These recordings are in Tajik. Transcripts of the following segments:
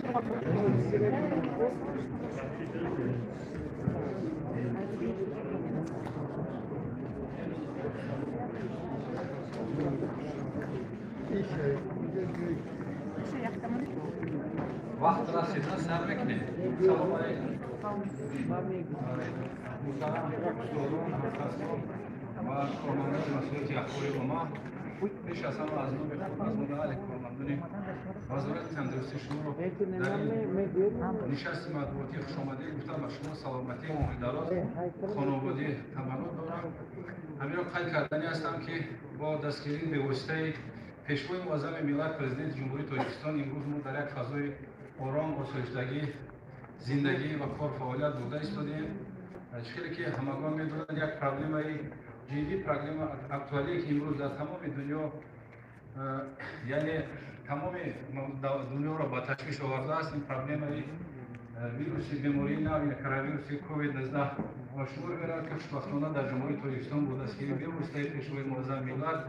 وقت رسید سر بکنید. سلام علیکم. و کارمندان مسئولیت اخباری ما پیش از همه از نام کارمندان وزارت تندرستی شما رو در این نشست مطبوعاتی خوش آمدید گفتم به شما سلامتی عمر دراز خانوادگی تمنا دارم. همین را قید کردنی هستم که با دستگیری به واسطه پیشوای معظم ملت پرزیدنت جمهوری تاجیکستان امروز ما در یک فضای آرام، آسایشتگی، زندگی و کار فعالیت بوده ایستادیم. چیزی که همگان می‌دونند یک پروبلم جدی، پروبلم اکتوالی که امروز در تمام دنیا یعنی تمام دنیا را با تشویش آورده است. این پروبلم ویروس بیماری نوی کرونا کووید 19 شمار می‌رود که خوشبختانه در جمهوری تاجیکستان بود است که به واسطه پیشوای معظم ملت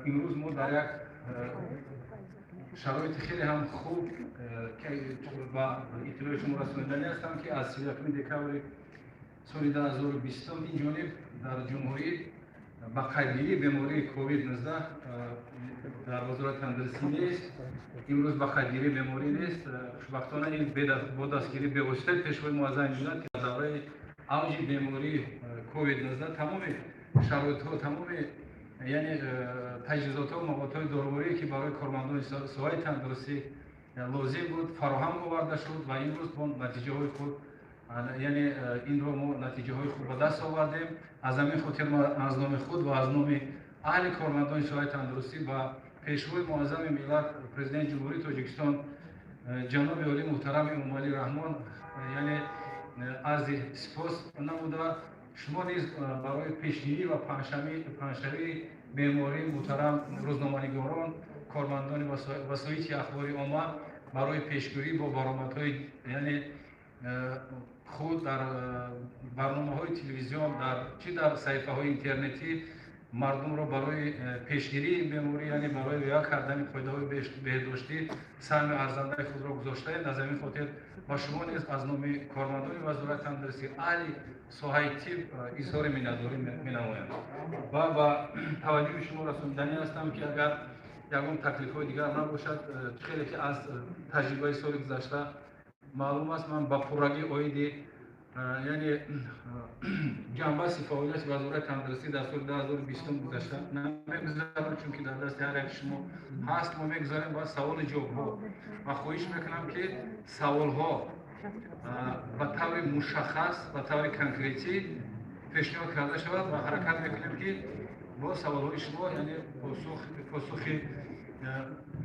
امروز ما در یک شرایط خیلی هم خوب که با اطلاع شما رساندنی هستم که از 31 دکتر سال 2020 این جانب در جمهوری با قیدگیری بیماری کووید 19 در وزارت تندرستی نیست. امروز با قیدگیری بیماری نیست. خوشبختانه این با دستگیری به واسطه پیشوای معظم ملت که در دوره اوج بیماری کووید 19 تمام شرایط ها، تمام یعنی تجهیزات ها و موادهای دارویی که برای کارمندان ساحه تندرستی لازم بود فراهم آورده شد و امروز با نتیجه های خود یعنی این رو ما نتیجه های خود به دست آوردیم. از همین خاطر ما از نام خود و از نام اهل کارمندان ساحه تندرستی و پیشوای معظم ملت پرزیدنت جمهوری تاجیکستان جناب عالی محترم امامعلی رحمان یعنی عرض سپاس نموده شما نیز برای پیشگیری و پنهشوی بیماری محترم روزنامه‌نگاران، کارمندان وسایط اخباری عامه برای پیشگیری با برآمدهای یعنی خود در برنامه‌های تلویزیون در صفحه‌های اینترنتی مردم را برای پیشگیری این بیماری یعنی برای رعایت کردن قاعده‌های بهداشتی سهم ارزنده خود را گذاشته‌اند. از همین خاطر با شما نیز از نام کارمندان وزارت تندرستی اهل ساحه طب اظهار مینه‌داری می‌نمایم و با توجه شما رساندنی هستم که اگر یگان تکلیف‌های دیگر نباشد خیلی که از تجربه سال گذشته معلوم است من با پررگی عاید یعنی جنبه فعالیت وزارت تندرستی در سال 2020 گذشته نمیگذارم چون که در دست هر یک شما هست. ما میگذاریم با سوال جواب و خواهش میکنم که سوال ها به طور مشخص و طور کنکریتی پیشنهاد کرده شود و حرکت میکنیم که با سوال های شما یعنی پاسخی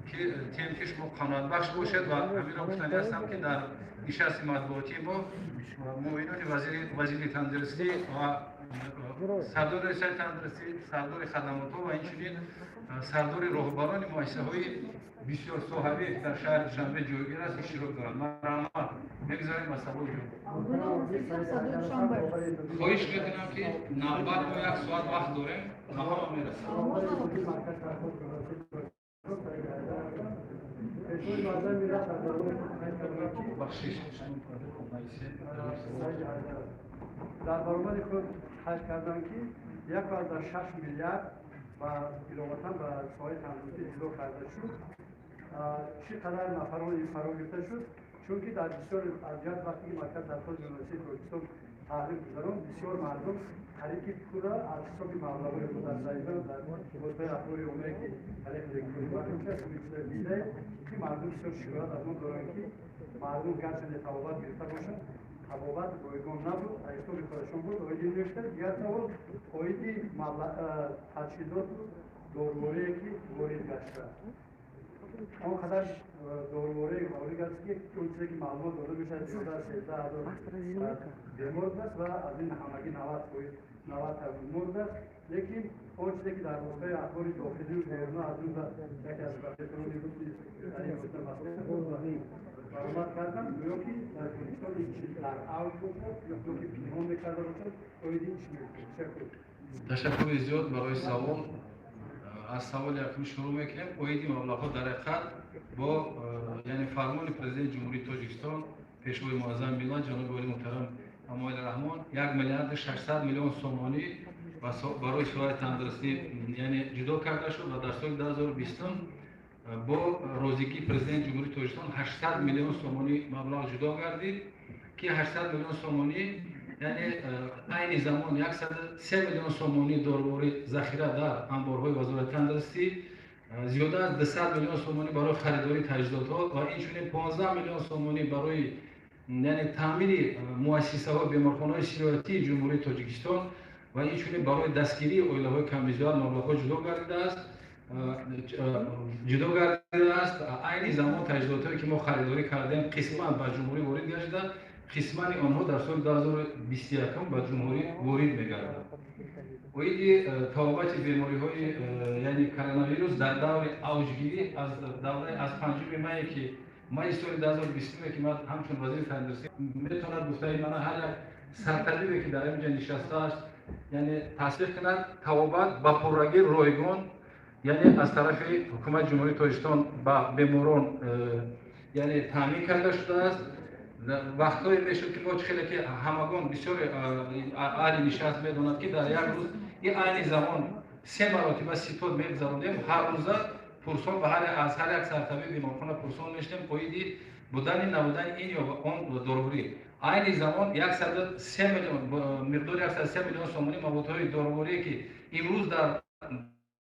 که تیم که شما قناعت بخش باشد و همین را گفتنی هستم که در نشست مطبوعاتی با معاونین وزیر تندرستی و سردار رئیس تندرستی، سردار خدمات ها و اینچنین سردار راهبران مؤسسه‌های بسیار صاحبی در شهر دوشنبه جایگیر است اشتراک دارند. مرحبا میگذاریم با سوال خواهش میکنم که نوبت ما یک ساعت وقت داریم نهار میرسیم. بخشش در برآمد خود حل کردن که 1.6 میلیارد و کیلومتر به ساحه تندرستی اضافه کرده شد. چقدر نفران این فرا گرفته شد چون که در بسیار ازیاد وقتی مرکز درخواست یونیورسیتی ترکستان تحلیل گذاران بسیار مردم حرکت کرده از حساب مبلغ‌های متعددی در حوزه اخباری عمومی که علیه الکترونیک میشه که مردم بسیار شکایت از ما دارند که مردم گرچه تبابت گرفته باشند تبابت رایگان نبود از حساب خودشان بود آیدی نوشته دیگر سوال آیدی تجهیزات دارویی که وارد گشته آنقدر دارویی وارد است که اون چیزی که معلومات داده میشه 13,000 بیمار است و از این همگی 90 مرد است. لیکن اون چیزی که در حوزه اخبار داخلی و بیرون از اون یکی از بخش‌های این گفتن مسئله برآمد کردن یا که در کلیسان این چیز در اوج باشد یا که پنهان میکرده باشد آیدی چی میکنه؟ تشکر زیاد برای سوال. از سوال یکم شروع میکنیم. آیدی مبلغ‌ها در حقیقت با یعنی فرمان پرزیدنت جمهوری تاجیکستان پیشوای معظم ملت جناب ولی محترم امایل رحمان 1 میلیارد 600 میلیون سومانی برای سوال تندرستی یعنی جدا کرده شد و در سال 2020 با روزگی پرزیدنت جمهوری تاجیکستان 800 میلیون سومانی مبلغ جدا گردید که 800 میلیون سومانی یعنی عین زمان 103 میلیون سومانی داروی ذخیره در انبارهای وزارت تندرستی زیاده از 200 میلیون سومانی برای خریداری تجهیزات و اینچنین 15 میلیون سومانی برای یعنی تامین مؤسسه‌های بیمارخانه‌های سیاحتی جمهوری تاجیکستان و اینچنین برای دستگیری اویله‌های کمیزیار مبلغ‌ها جدا گردیده است. عین زمان تجهیزاتی که ما خریداری کردیم قسما به جمهوری وارد گشته قسما آنها در سال 2021 به جمهوری وارد می‌گردند. اویدی تابعات بیماری‌های یعنی کرونا ویروس در دور اوجگیری از 5 می که مای سال 2020 که من همچون وزیر تندرستی میتونم گفته من هر سرطبیبی که در اینجا نشسته است یعنی تصدیق کند تابعات با پررگی رایگان یعنی از طرف حکومت جمهوری تاجیکستان با بیماران یعنی تامین کرده شده است. وقتایی میشد که ما خیلی که همگان بسیار عالی نشست میدونند که در یک روز این عین زمان 3 مرتبه سیتور میگذراندیم هر روز پرسان به از هر یک سرطبیب بیمارخانه پرسان میشتیم پویدی بودن نبودن این یا اون داروری عین زمان 103 میلیون مقدار 103 میلیون سومانی موادهای دارویی که امروز در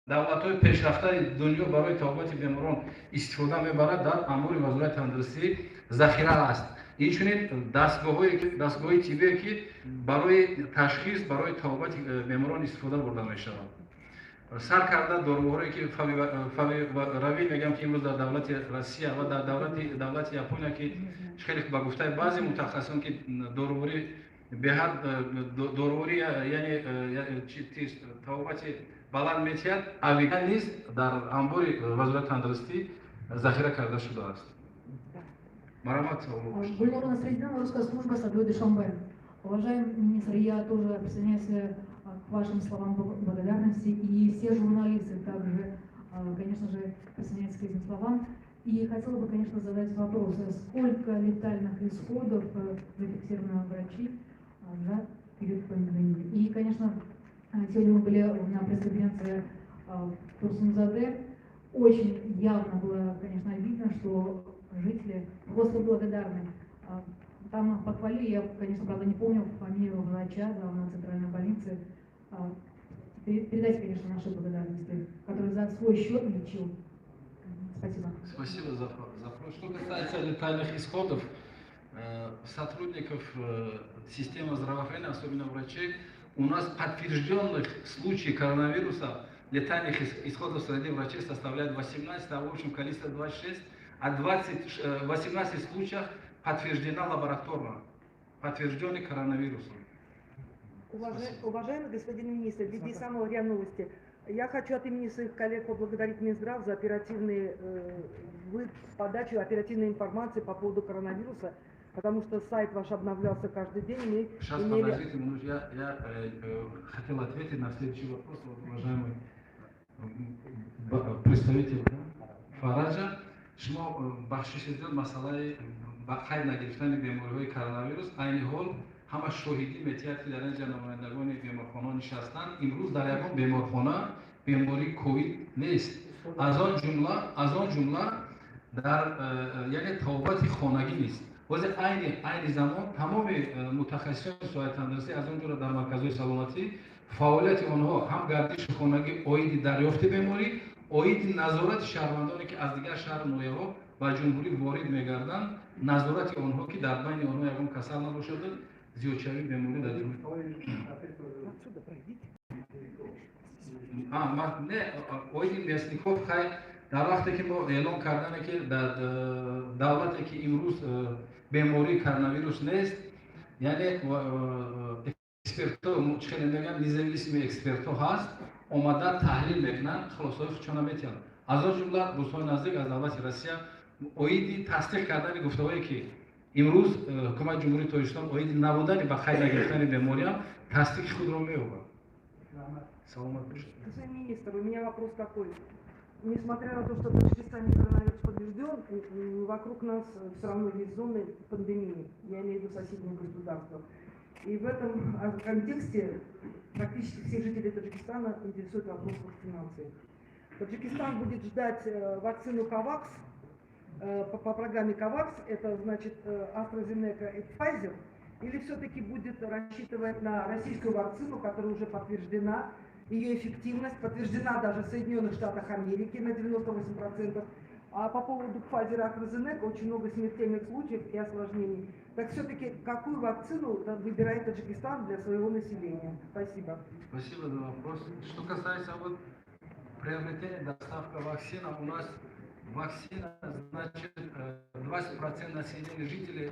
دولت‌های پیشرفته دنیا برای تابعات بیماران استفاده میبرد در امور وزارت تندرستی ذخیره است. اینچنین دستگاه‌های طبی که برای تشخیص برای تابعات بیماران استفاده برده میشود. سر کرده داروهایی که روی میگم که امروز در دولت روسیه و در دولت ژاپن که خیلی به گفته بعضی متخصصان که داروری به حد داروری یعنی تابعات بلند میتیاد اویگان نیز در انبار وزارت تندرستی ذخیره کرده شده است. Гульнура Насреддинова, русская служба, Садло Душанбе. Уважаемый министр, я тоже присоединяюсь к вашим словам благодарности, и все журналисты также, конечно же, присоединяются к этим словам. И хотела бы, конечно, задать вопрос, сколько летальных исходов зафиксировано врачи за период пандемии. И, конечно, сегодня мы были на пресс-конференции в Турсунзаде. Очень явно было, конечно, видно, что жители просто благодарны. Там похвалили, я, конечно, правда, не помню фамилию врача главного центральной больницы. Передайте, конечно, наши благодарности, который за свой счет лечил. Спасибо. Спасибо за вопрос. Что касается летальных исходов, сотрудников системы здравоохранения, особенно врачей, у нас подтвержденных случаев коронавируса летальных исходов среди врачей составляет 18, а в общем количество 26. А 18 случаев подтверждена лабораторно, подтвержденный коронавирусом. Уважаемый господин министр, в связи самого РИА Новости, я хочу от имени своих коллег поблагодарить Минздрав за подачу оперативной информации по поводу коронавируса, потому что сайт ваш обновлялся каждый день. Сейчас, подождите минуту, я хотел ответить на следующий вопрос, уважаемый представитель Фараджа. شما بخشش زیاد مسئله بخیر نگرفتن بیماری‌های کرونا عین حال همه شاهدی می‌تید که در اینجا نمایندگان بیمارخانه نشستند امروز در یک بیمارخانه بیماری کووید نیست از آن جمله در یعنی تابعات خانگی نیست واسه عین زمان تمام متخصصان سوای تندرستی از اونجا در مرکزهای سلامتی فعالیت آنها هم گردش خانگی اوید دریافت بیماری اوید نظارت شهروندانی که از دیگر شهر نویها و جمهوری وارد می‌گردند نظارت آنها که در بین آنها یکم کسل نباشد زیادشوی بیماری در جمهوری نه اوید مسنیکوف خیلی در وقتی که ما اعلام کردن که در دولتی که امروز بیماری کرونا نیست یعنی اکسپرت‌ها چخیلی میگن نزامی اکسپرت‌ها هست اومدن تحلیل میکنن خلاصه‌های خودشون میتونن از اون جمله دوستان نزدیک از دولت روسیه اویدی تصدیق کردن گفته‌هایی که امروز حکومت جمهوری تاجیکستان اویدی نبودن با خیر نگرفتن بیماری هم تصدیق خود رو می‌کنه. Саламат. Господин министр, у меня вопрос такой. несмотря на то, что в Таджикистане коронавирус побежден, вокруг нас все равно есть зоны пандемии, я имею в виду соседние государства. И в этом контексте практически всех жителей Таджикистана интересует вопрос вакцинации. Таджикистан будет ждать вакцину COVAX по программе COVAX, это значит AstraZeneca и Pfizer, или все-таки будет рассчитывать на российскую вакцину, которая уже подтверждена, ее эффективность подтверждена даже в Соединенных Штатах Америки на 98%. А по поводу Pfizer и AstraZeneca очень много смертельных случаев и осложнений. Так все-таки какую вакцину выбирает Таджикистан для своего населения? Спасибо. Спасибо за вопрос. Что касается приобретения, доставка вакцины, у нас вакцина, значит, 20% населения жителей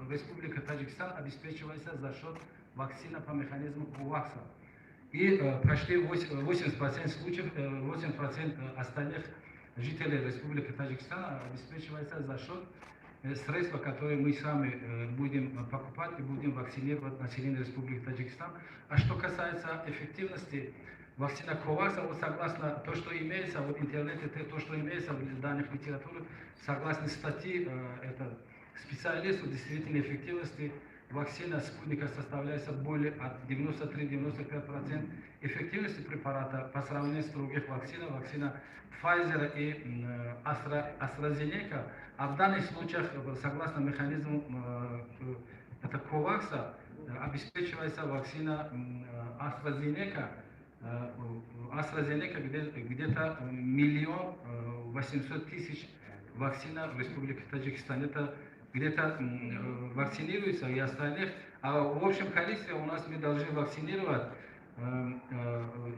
Республики Таджикистан обеспечивается за счет вакцины по механизму КОВАКСа. И почти 80% случаев, 80% остальных жителей Республики Таджикистан обеспечивается за счет средств, которые мы сами будем покупать и будем вакцинировать население Республики Таджикистан. А что касается эффективности вакцина КОВАКСа, вот согласно то, что имеется в интернете, то, что имеется в данных литературы, согласно статье, это специалистов действительно эффективности вакцина спутника составляет более от 93-95% эффективности препарата по сравнению с других вакцинами, вакцина Pfizer и AstraZeneca. А в данных случаях, согласно механизму это COVAX, обеспечивается вакцина AstraZeneca. AstraZeneca где-то 1 800 000 вакцина в Республике Таджикистан. Это где-то вакцинируется и остальных. А в общем количестве у нас мы должны вакцинировать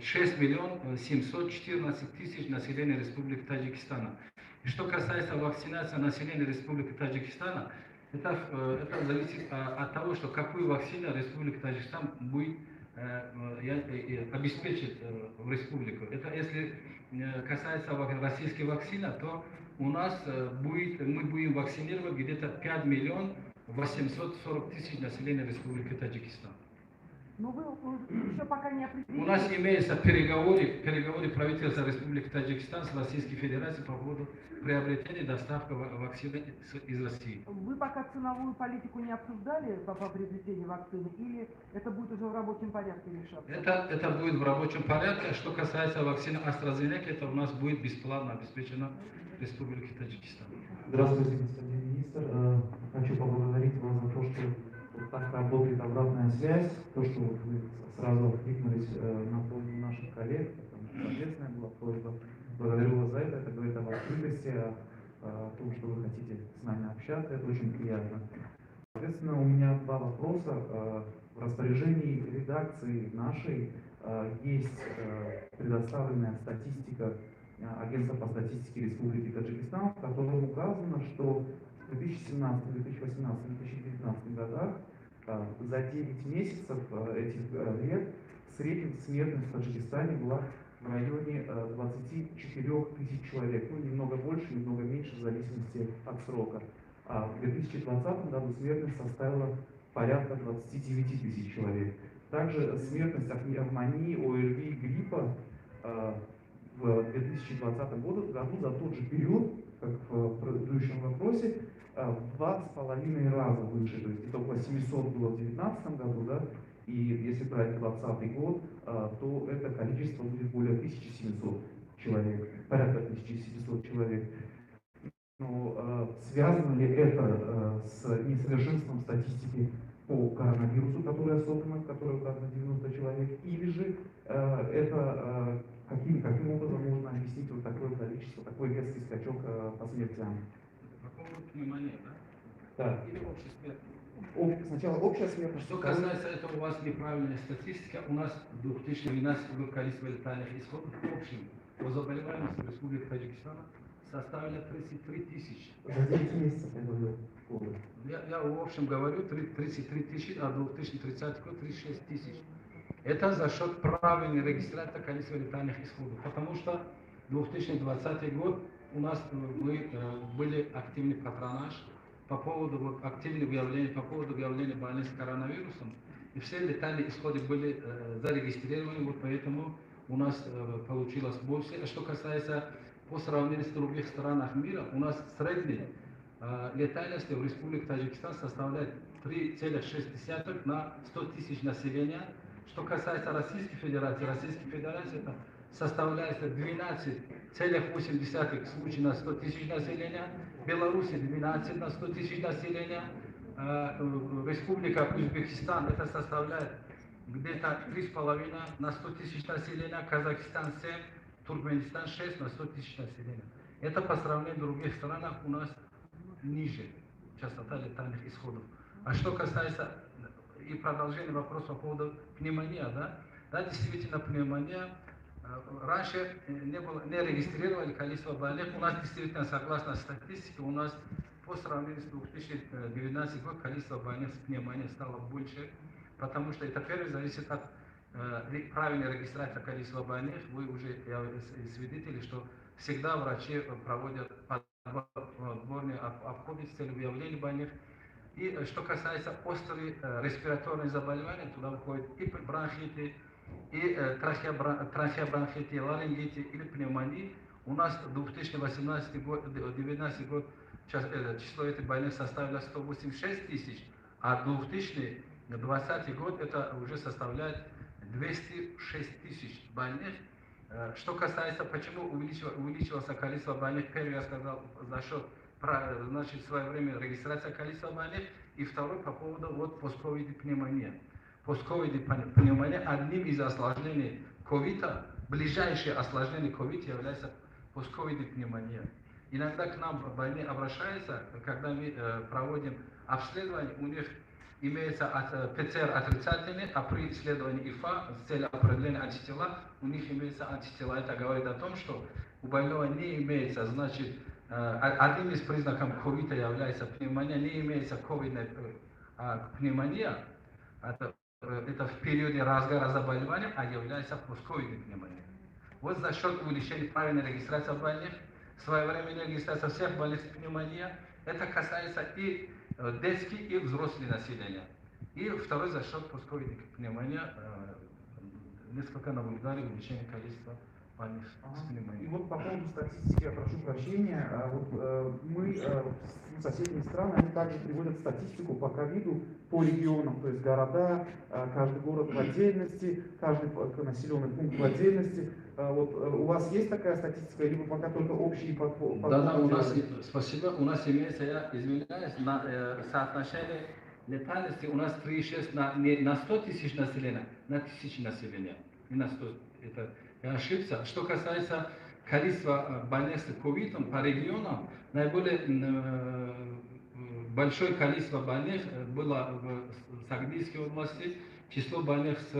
6 714 000 населения Республики Таджикистана. И что касается вакцинации населения Республики Таджикистана, это зависит от того, что какую вакцину Республика Таджикистан будет обеспечить в республику. Это если касается российской вакцины, то у нас мы будем вакцинировать где-то 5 840 000 населения Республики Таджикистан. Но вы еще пока не определили. У нас имеются переговоры правительства Республики Таджикистан с Российской Федерацией по поводу приобретения и доставки вакцины из России. Вы пока ценовую политику не обсуждали по приобретению вакцины, или это будет уже в рабочем порядке решаться? Это будет в рабочем порядке. Что касается вакцины AstraZeneca, это у нас будет бесплатно обеспечено Республике Таджикистан. Здравствуйте, господин министр. Хочу поблагодарить вас за то, что вот так работает обратная связь, то, что вот вы сразу откликнулись на просьбу наших коллег, это ответственная была просьба. Благодарю вас за это говорит об открытости, о том, что вы хотите с нами общаться, это очень приятно. Соответственно, у меня два вопроса. В распоряжении редакции нашей есть предоставленная статистика Агентства по статистике Республики Таджикистан, в котором указано, что в 2017, 2018, 2019 годах за 9 месяцев этих лет средняя смертность в Таджикистане была в районе 24 000 человек, ну немного больше, немного меньше в зависимости от срока. А в 2020 году смертность составила порядка 29 000 человек. Также смертность от пневмонии, ОРВИ, гриппа в 2020 году за тот же период, как в предыдущем вопросе, в 2,5 раза выше. То есть это около 700 было в 2019 году, да, и если брать 2020 год, то это количество будет более 1700 человек, порядка 1700 человек. Но связано ли это с несовершенством статистики по коронавирусу, которая создана, в которой указано 90 человек, или же это каким образом можно объяснить вот такое количество, такой резкий скачок по смертям? По поводу пневмонии, да? Да. Или общей смертности? Сначала общая смертность. Что касается этого, у вас неправильная статистика. У нас в 2012 году количество летальных исходов в общем по заболеваемости в Республике Таджикистан составило 33 000. За 9 месяцев я говорю. Я в общем говорю 33 000, а 2030 год 36 000. Это за счет правильной регистрации количества летальных исходов. Потому что 2020 год у нас были активный патронаж по поводу активного выявления, по поводу выявления больных коронавирусом. И все летальные исходы были зарегистрированы, вот поэтому у нас получилось больше. Что касается по сравнению с других странах мира, у нас средняя летальность в Республике Таджикистан составляет 3,6 на 100 тысяч населения. Что касается Российской Федерация это составляет 12,8 случаев на 100 тысяч населения, Беларуси 12 на 100 тысяч населения, Республика Узбекистан это составляет где-то 3,5 на 100 тысяч населения, Казахстан 7, Туркменистан 6 на 100 тысяч населения. Это по сравнению с других странах у нас ниже частота летальных исходов. А что касается и продолжение вопроса по поводу пневмонии, да, действительно пневмония, раньше не регистрировали количество больных, у нас действительно, согласно статистике, у нас по сравнению с 2019 годом количество больных с пневмонией стало больше, потому что это первое зависит от правильной регистрации количества больных. Вы уже свидетели, что всегда врачи проводят подборные обходы с целью выявления больных. И что касается острых респираторных заболеваний, туда входят и бронхиты, и трахеобронхиты, ларингиты или пневмонии. У нас 2018-2019 год число этих больных составило 186 тысяч, а 2020 год это уже составляет 206 тысяч больных. Что касается, почему увеличивалось количество больных, первый я сказал, за счет своевременной регистрации количества больных, и второй по поводу постковидной пневмонии. Постковидная пневмония одним из осложнений ковида, ближайшее осложнение ковида является постковидная пневмония. Иногда к нам больные обращаются, когда мы проводим обследование, у них имеется ПЦР отрицательный, а при исследовании ИФА с целью определения антитела, у них имеется антитела. Это говорит о том, что у больного не имеется, значит, одним из признаков ковида является пневмония, не имеется ковидная пневмония, это в периоде разгара заболевания, а является постковидной пневмонией. Вот за счет увеличения правильной регистрации больных, своевременной регистрации всех больных с пневмонией, это касается и детских, и взрослых населения. И второй за счет постковидной пневмонии несколько наблюдали увеличение количества больных с пневмонией. И вот по поводу статистики, я прошу прощения, мы, соседние страны, они также приводят статистику по ковиду по регионам, то есть города, каждый город в отдельности, каждый населенный пункт в отдельности. У вас есть такая статистика, либо пока только общие подходы? Да, у нас, спасибо, у нас имеется, я извиняюсь, на соотношение летальности у нас 3,6 не на 100 тысяч населения, на 1000 населения. Не на 100, это я ошибся. Что касается количества больных с ковидом по регионам, наиболее большое количество больных было в Сагдийской области. Число больных с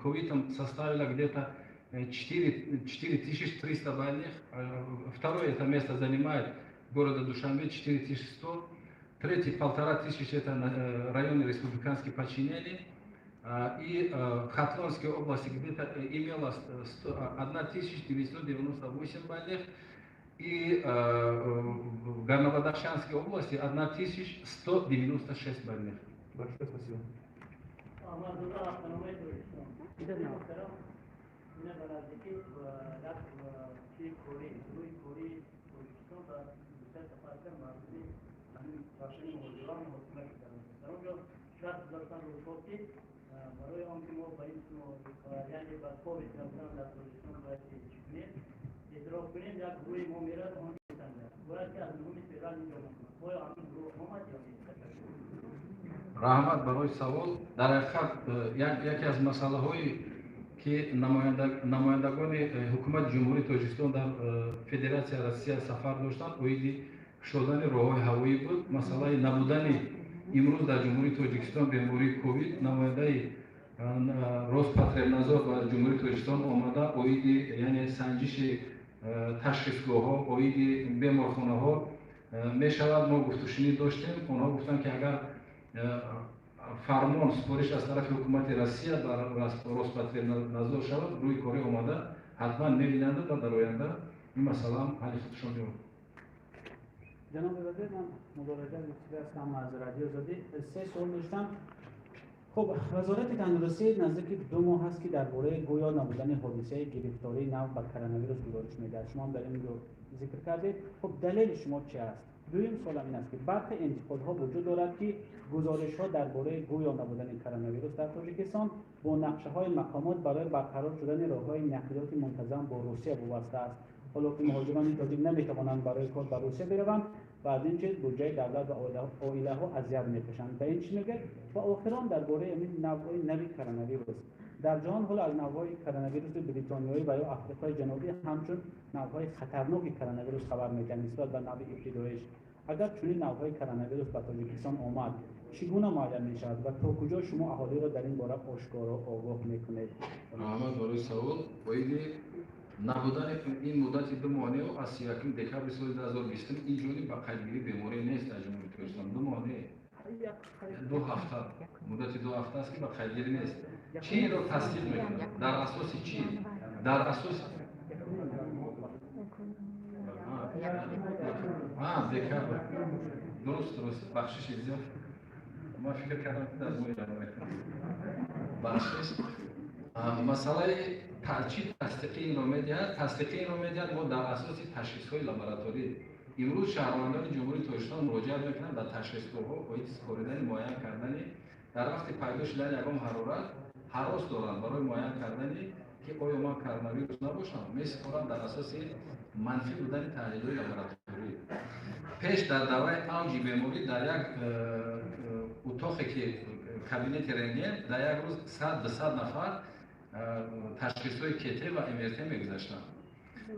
ковидом составило где-то 4300 больных. Второе это место занимает города Душанбе 4100. Третий 1500 это районы республиканские подчинения. И в Хатлонской области где-то имелось 1998 больных. И в Горно-Бадахшанской области 1196 больных. Большое спасибо. Rahmat baroy savol. Дар ҳақиқат яке аз масъалаҳое ки намояндагони ҳукумати ҷумҳурии Тоҷикистон дар Федератсияи Россия сафар доштанд оиди шудани роҳҳои ҳавоӣ буд. Масъалаи набудани имрӯз дар ҷумҳурии Тоҷикистон бемории ковид, намояндаи Роспотребнадзор ва ҷумҳурии Тоҷикистон омада оиди яъне санҷиши ташхисгоҳҳо, оиди беморхонаҳо мешавад. Мо гуфтушунид доштем. Онҳо гуфтанд ки агар фармон супориш аз тарафи ҳукумати Россия ба Роспотребнадзор шавад, рӯи корӣ омада, ҳатман мебинанд ва дар оянда ин масъалаам ҳалли худашон меёбад. جناب وزیر من مبارزه مصری هستم از رادیو زدی. 3 سوال داشتم. خب وزارت تندرستی نزدیک 2 ماه هست که درباره گویا نبودن حادثه گرفتاری نو با کرونا ویروس گزارش میدهد. شما هم در این رو ذکر کردید. خب دلیل شما چی است؟ دویم سوال این است که برخی انتقادها وجود دارد که گزارش ها درباره گویا نبودن کرونا ویروس در تاجیکستان با نقشه های مقامات برای برقرار شدن راههای نقلیات منتظم با روسیه وابسته است. حالا که مهاجران تاجیک نمیتوانند برای کار به روسیه بروند و از این چیز بودجه دولت و عائله ها اذیت میکشند. به این چی میگه؟ و آخران درباره این نوعی نوی کرونا ویروس در جهان حالا از نوعی کرونا ویروس بریتانیایی و یا آفریقای جنوبی همچون نوعهای خطرناکی کرونا ویروس خبر میدن نسبت به نوع ابتداییش. اگر چنین نوعهای کرونا ویروس به تاجیکستان آمد چگونه معلوم میشود و تا کجا شما اهالی را در این باره آشکار و آگاه میکنید؟ محمد برای سوال باید نبودن این مدت 2 ماه و از 31 دکمبر سال 2020 اینجوری با قلبی بیماری نیست در جمهوری تاجیکستان. 2 ماه 2 هفته مدت 2 هفته است که با قلبی نیست. چی را تصدیق میکنه؟ در اساس چی؟ در اساس دکمبر. درست بخشش زیاد. ما فکر کردم که در مورد بخشش مسئله چی تصدیق این رو میدهد؟ تصدیق این رو میدهد ما در اساس تشخیص‌های لابراتوری امروز شهروندان جمهوری تاجیکستان مراجعه میکنند به تشخیص‌ها و سپردن معاین کردن در وقت پیدا شدن یگام حرارت هراس دارند برای معاین کردن که آیا ما کرونا ویروس نباشم میسپارند در اساس منفی بودن تحلیل‌های لابراتوری. پیش در دوره اوج بیماری در یک اتاقی که کابینت رنگین در یک روز 100 به 100 نفر تشخیص‌های کیتی و MRT می‌گذاشتند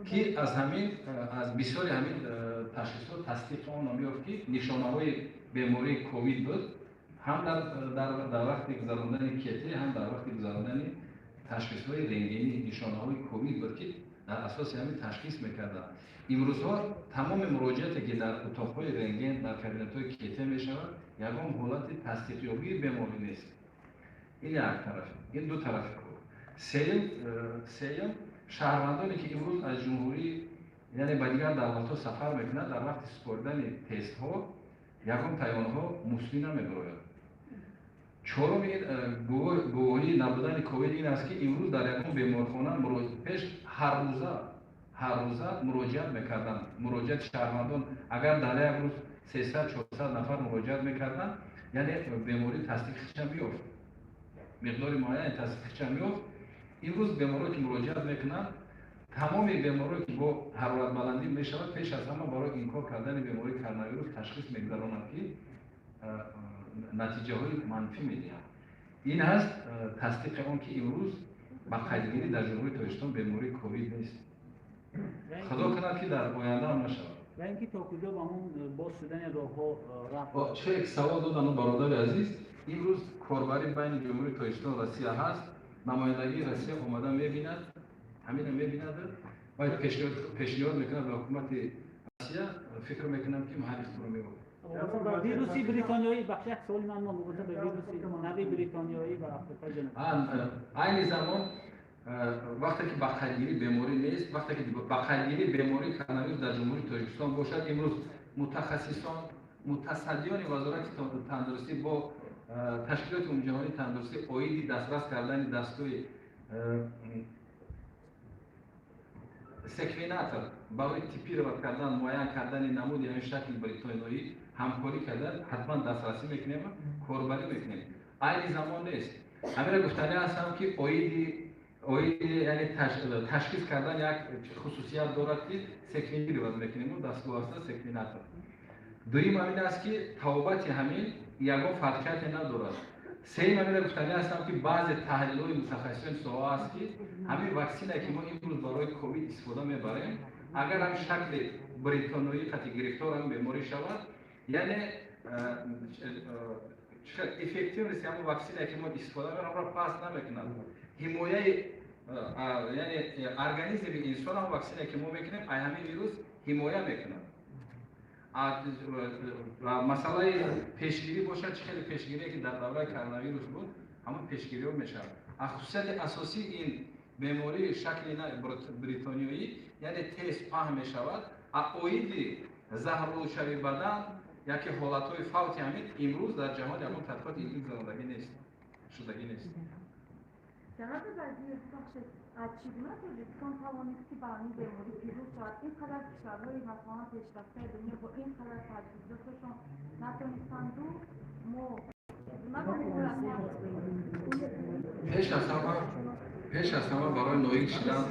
که از بسیاری همین تشخیص‌ها تصدیق آن می‌یافت که نشانه‌های بیماری کووید بود، هم در وقت گذراندن کیتی هم در وقت گذراندن تشخیص‌های رنگینی نشانه‌های کووید بود که در اساس همین تشخیص می‌کردند. امروزها تمام مراجعاتی که در اتاق‌های رنگین در کابینت‌های کیتی می‌شود یگام حالت تصدیق‌یابی بیماری نیست. این یک طرف، این دو طرف. سیوم شهروندانی که امروز از جمهوری یعنی به دیگر دولت‌ها سفر میکنند در وقت سپردن تست ها یکم پیام‌ها مثبت نمی‌براید. چهارم گواهی نبودن کووید این است که امروز در یکم بیمارخانه پیش هر روزه مراجعت میکردند. مراجعت شهروندان اگر در یک روز 300-400 نفر مراجعت میکردند یعنی بیماری تصدیقش می‌یافت. مقدار معین تصدیقش می‌یافت. امروز بیماری که مراجعت میکنند تمام بیماری که با حرارت بلندی میشود پیش از همه برای انکار کردن بیماری کرونا ویروس تشخیص میگذارند که نتیجه های منفی میدهند. این هست تصدیق آن که امروز با قیدگیری در جمهوری تاجیکستان بیماری کووید نیست. خدا کند که در آینده هم نشود. و اینکه تا کجا با همون باز شدن راه‌ها رفت. چه یک سوال دادن برادر عزیز، امروز کاربری بین جمهوری تاجیکستان و روسیه هست. نمایندگی روسیه اومده میبیند، همین میبیند و پیشنهاد میکنه به حکومت روسیه فکر میکنم که محل رو میبرد. ویروسی بریتانیایی بخش یک سوال من مربوط به ویروسی نوی بریتانیایی و آفریقای جنوبی. این زمان وقتی که بقیه‌گیری بیماری نیست، وقتی که بقیه‌گیری بیماری کرونا ویروس در جمهوری تاجیکستان باشد، امروز متخصصان متصدیان وزارت تندرستی با تشکیلات عمومی جهانی تندرستی اویدی دسترس کردن دستور سکویناتور برای تیپی رو کردن معاین کردن نمود یعنی شکل بریتانیایی همکاری کردن حتما دسترسی میکنیم کاربری میکنیم. این زمان نیست. همین گفتنی هستم که اویدی یعنی تشخیص کردن یک خصوصیت دارد که سکوینی رو میکنیم و دستگاه است سکویناتور. دویم همین است که توابط همین یگان فرقیتی ندارد. سوم همین گفتنی هستم که بعض تحلیل‌های متخصصان سوال است که همین واکسنی که ما امروز برای کووید استفاده میبریم اگر هم شکل بریتانیایی خط گرفتار هم بیماری شود یعنی چقدر افکتیو نیست همون واکسنی که ما استفاده میبریم را پاس نمیکنند. حمایه یعنی ارگانیسم انسان هم واکسنی که ما میکنیم همین ویروس حمایه میکنند. مسئله پیشگیری باشد چه خیلی پیشگیری که در دوره کرونا ویروس بود همون پیشگیری ها میشه. خصوصیت اساسی این بیماری شکل بریتانیایی یعنی تست پهن میشود اویدی زهرالود شوی بدن یکی حالتهای فوتی همین امروز در جهان یکون تدقیقات این زندگی نیست. شدگی نیست. جناب وزیر بخشید چگونه تاجیکستان توانست که برای این بیماری پیروز شود؟ اینقدر کشورهای مثلا پیشرفته دنیا با اینقدر تجهیزاتشون نتونستند و ما پیش از همه برای نوعی شدن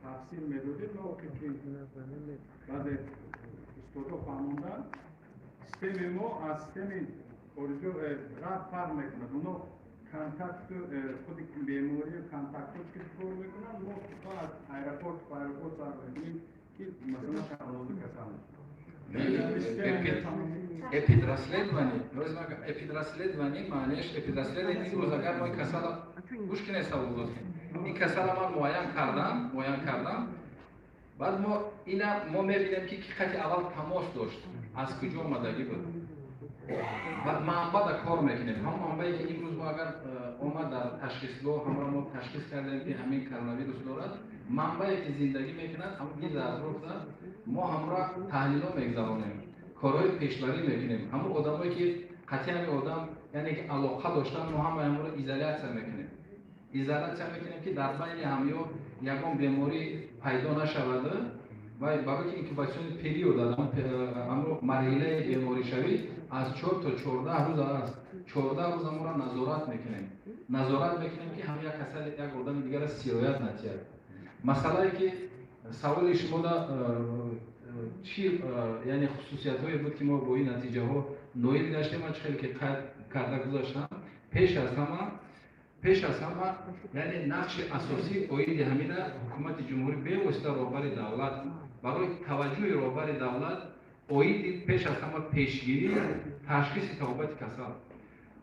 تحصیل می‌دادید ما که بعد استودا فهموندن سیستم ما از سیستم اوریجو رد فرق میکنه اونو کانتاکت خود بیماری کانتاکت که پر میکنن ما از ایرپورت سر می‌کنیم که مثلا شامل کسان اپیدراسلدوانی معنیش اپیدراسلد این روز اگر ما کسالا گوش کنه حساب بودیم این کسالا من معاین کردم بعد ما می‌بینیم که خط اول تماس داشت از کجا آمدگی بود بعد منبع در کار میکنیم هم منبعی که امروز ما اگر اومد در تشخیصگاه همراه ما تشخیص کردیم که همین کرونا ویروس دارد منبعی که زندگی میکنند همون در اطراف ما همراه تحلیل‌ها میگذرانیم کارهای پیشبری میکنیم همون آدمایی که قطعی همین آدم یعنی که علاقه داشتن ما هم امروز ایزولیاسیون میکنیم که در بین همیا یکم بیماری پیدا نشود و برای که اینکوباسیون پریود امروز مرحله بیماری شوی از 4 تا 14 روز است 14 روز ما را نظارت میکنیم که هم یک کسل یک آدم دیگر را سیرایت نتیاد مسئله که سوال شما چی یعنی خصوصیت هایی بود که ما با این نتیجه ها نوعی داشتیم من خیلی که کرده گذاشتم پیش از همه یعنی نقش اساسی اوید همین حکومت جمهوری به واسطه رهبر دولت برای توجه رهبر دولت اوید پیش از همه پیشگیری تشخیص توبت کسل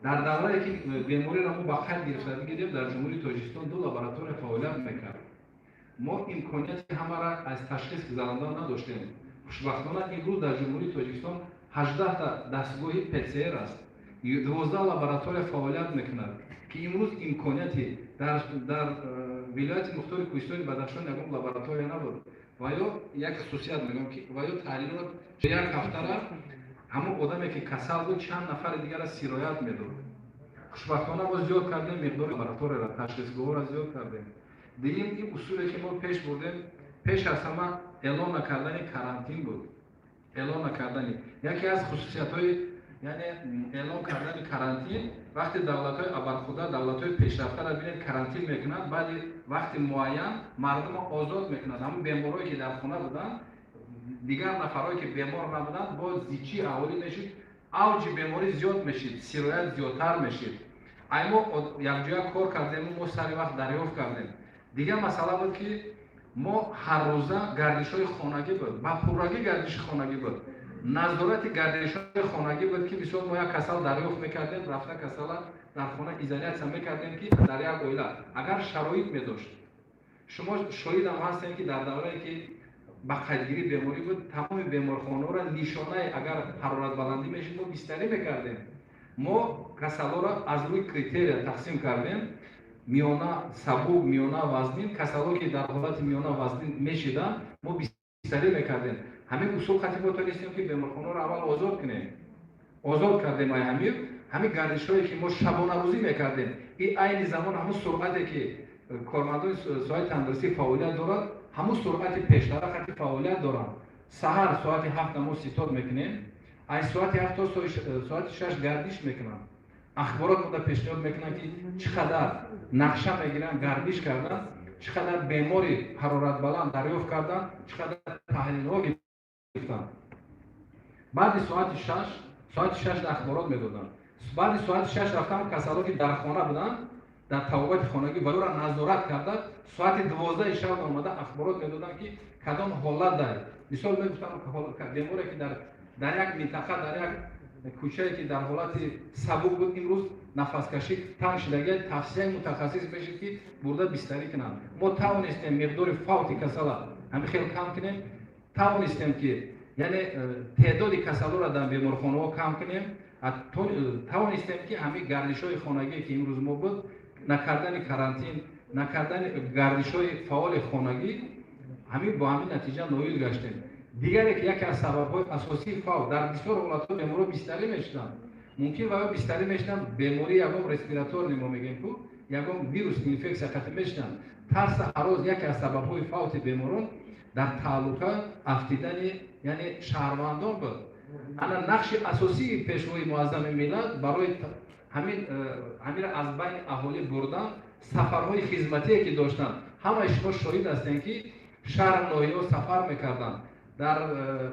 در دوره که بیماری را ما با خط گرفتگی دیدیم در جمهوری تاجیکستان 2 لابراتوار فعالیت میکرد ما امکانیت همه را از تشخیص گذراندن نداشتیم خوشبختانه امروز در جمهوری تاجیکستان 18 تا دستگاه PCR است 12 لابراتوار فعالیت میکند که امروز امکانیتی در ولایت مختار کوهستان بدخشان یکم لابراتوری نبود و یا یک خصوصیت میگم که و یا تحلیلات یک هفته را همون آدمی که کسل بود چند نفر دیگر را سیرایت میداد خوشبختانه ما زیاد کردیم مقدار لابراتوار را تشخیصگاه را زیاد کردیم دیگه این اصولی که ما پیش بردیم پیش از همه اعلام نکردن کرانتین بود یکی از خصوصیت‌های یعنی اعلام کردن کرانتین وقتی دولت‌های ابرخورده دولت‌های پیشرفته را ببینید کرانتین میکنند بعد وقت معین مردم آزاد میکنند همون بیمارایی که در خانه بودن دیگر نفرایی که بیمار نبودند با زیچی اهالی میشید اوج بیماری زیاد میشید سیرایت زیادتر میشید اما یک جای کار کردیم ما سری وقت دریافت کردیم دیگر مسئله بود که ما هر روزه گردش‌های خانگی بود با پررنگی گردش خانگی بود نظارت گردش‌های خانگی بود که بسیار ما یک کسل دریافت میکردیم رفته کسل در خانه ایزولیاسیون میکردیم که در یک اویله اگر شرایط میداشت شما شاهد هم هستین که در دوره‌ای که با قیدگیری بیماری بود تمام بیمارخانه‌ها را نشانه اگر حرارت بلندی میشد ما بستری میکردیم ما کسل‌ها را از روی کریتریا تقسیم کردیم میانه سبوک میانه وزنین کسایی که در حالت میانه وزنین میشدن ما بستری میکردیم همین اصول خطی متوجه که بیمارخانه را اول آزاد کردیم همین گردش‌هایی که ما شبانه روزی میکردیم این عین زمان همون سرعتی که کارمندان ساعت تندرسی فعالیت دارند همون سرعت پیشتر خطی فعالیت دارند سحر ساعت 7 ما ستاد میکنیم از ساعت 7 تا ساعت 6 گردش میکنن اخبارات مدت پیشنهاد میکنن که چقدر نقشه میگیرن گردش کردن چقدر بیماری حرارت بلند دریافت کردن چقدر تحلیل ها گرفتن بعد ساعت 6 اخبارات میدادن بعد ساعت 6 رفتن کسایی که در خانه بودن در توابط خانگی ولی را نظارت کردن ساعت 12 شب آمده اخبارات میدادن که کدام حالت داره مثال میگفتن بیماری که در یک منطقه در یک کوچه‌ای که در حالت سبک بود امروز نفس کشی تنگ شدگی توصیه متخصص بشه که برده بستری کنند ما توانستیم مقدار فوت کسلا همین خیلی کم کنیم توانستیم که یعنی تعداد کسلا را در بیمارخانه‌ها کم کنیم توانستیم که همین گردش‌های خانگی که امروز ما بود نکردن کرانتین نکردن گردش‌های فعال خانگی همین با همین نتیجه نایل گشتیم دیگری که یکی از سبب‌های اساسی فوت در بسیار حالت‌ها بیمارا بیستری میشن. ممکن واقعا بیستری میشن بیماری یکم رسپیراتور نمو میگیم تو یکم ویروس اینفکسیا ختم میشن. ترس عروض یکی از سبب‌های فوت بیماران در تعلق افتیدن یعنی شهروندان بود. انا نقش اساسی پیشروی معظم ملت برای همین از بین اهالی بردن سفرهای خدمتی که داشتن. همه شما شاهد هستین که شهر نوحه‌ها سفر میکردن، در